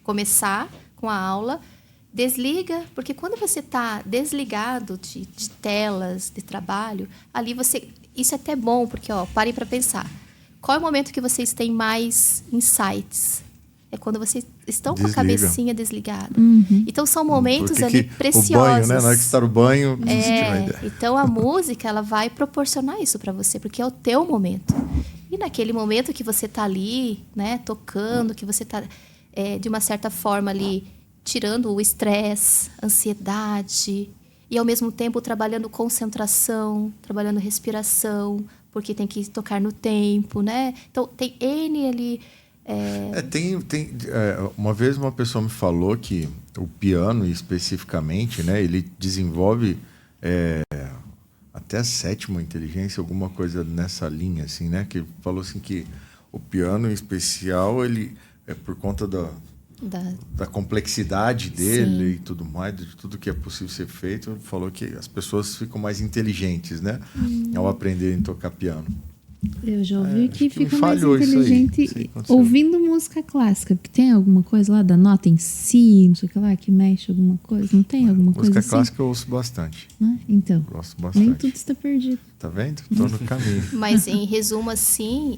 começar com a aula. Desliga, porque quando você está desligado de telas, de trabalho, ali você... Isso é até bom, porque, parem para pensar. Qual é o momento que vocês têm mais insights? É quando vocês estão com a cabecinha desligada. Então, são momentos ali preciosos. O banho, né? Na hora que você está no banho, você tem uma ideia. Então, a música, ela vai proporcionar isso para você, porque é o teu momento. E naquele momento que você está ali, né, tocando, que você está, de uma certa forma, ali, tirando o estresse, ansiedade, e, ao mesmo tempo, trabalhando concentração, trabalhando respiração, porque tem que tocar no tempo, né? Então, tem N ali... Uma vez uma pessoa me falou que o piano, especificamente, né, ele desenvolve até a sétima inteligência, alguma coisa nessa linha, assim, né? Que falou assim que o piano, em especial, ele é por conta da complexidade dele. Sim. E tudo mais, de tudo que é possível ser feito, falou que as pessoas ficam mais inteligentes, né, ao aprenderem a tocar piano. Eu já ouvi que fica mais inteligente ouvindo música clássica. Porque tem alguma coisa lá da nota em si, não sei o que lá, que mexe alguma coisa? Não tem alguma coisa assim? Música clássica eu ouço bastante. Então, gosto bastante. Nem tudo está perdido. Tá vendo? Estou no caminho. Mas, em resumo, assim,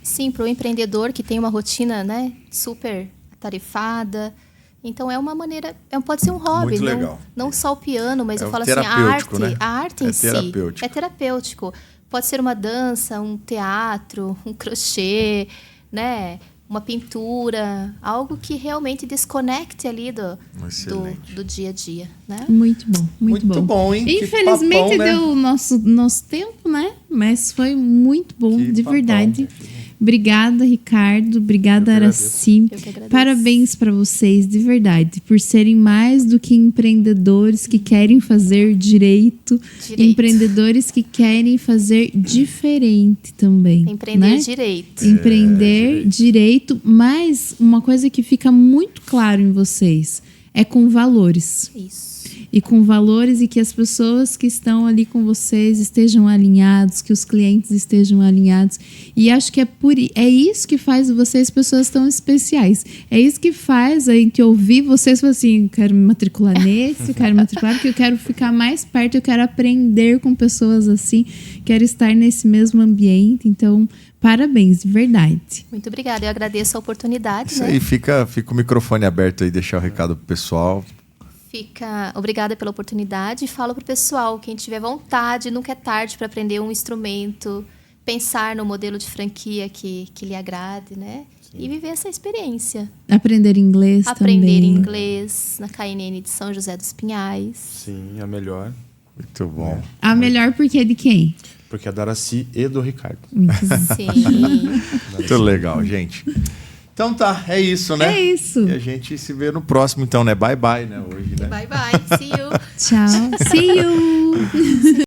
sim, para o empreendedor que tem uma rotina, né, super atarefada... Então, é uma maneira... Pode ser um hobby. Muito legal. Não só o piano, mas eu falo assim, né? a arte em si é terapêutico. Pode ser uma dança, um teatro, um crochê, né? Uma pintura. Algo que realmente desconecte ali do dia a dia, né? Muito bom, muito bom. Hein? Infelizmente, papão, né? deu o nosso tempo, né? Mas foi muito bom, de verdade. Obrigada, Ricardo. Obrigada, Aracy. Parabéns para vocês, de verdade, por serem mais do que empreendedores que querem fazer direito. Empreendedores que querem fazer diferente também. Empreender né? direito. Empreender direito, mas uma coisa que fica muito claro em vocês é com valores. Isso. E com valores, e que as pessoas que estão ali com vocês estejam alinhados, que os clientes estejam alinhados. E acho que é isso que faz vocês pessoas tão especiais. É isso que faz a gente ouvir vocês falar assim, quero me matricular nesse, quero me matricular, porque eu quero ficar mais perto, eu quero aprender com pessoas assim, quero estar nesse mesmo ambiente. Então, parabéns, de verdade. Muito obrigada, eu agradeço a oportunidade. Isso aí, fica o microfone aberto aí, deixar o recado pro pessoal. Obrigada pela oportunidade. Falo para o pessoal, quem tiver vontade, nunca é tarde para aprender um instrumento, pensar no modelo de franquia que lhe agrade, né? Sim. E viver essa experiência. Aprender inglês também. Aprender inglês na KNN de São José dos Pinhais. Sim, a melhor. Muito bom. A melhor porque é de quem? Porque é da Aracy e do Ricardo. Sim. Muito legal, gente. Então tá, é isso, né? É isso. E a gente se vê no próximo, então, né? Bye, bye, né? Hoje, né? Bye, bye. See you. Tchau. See you.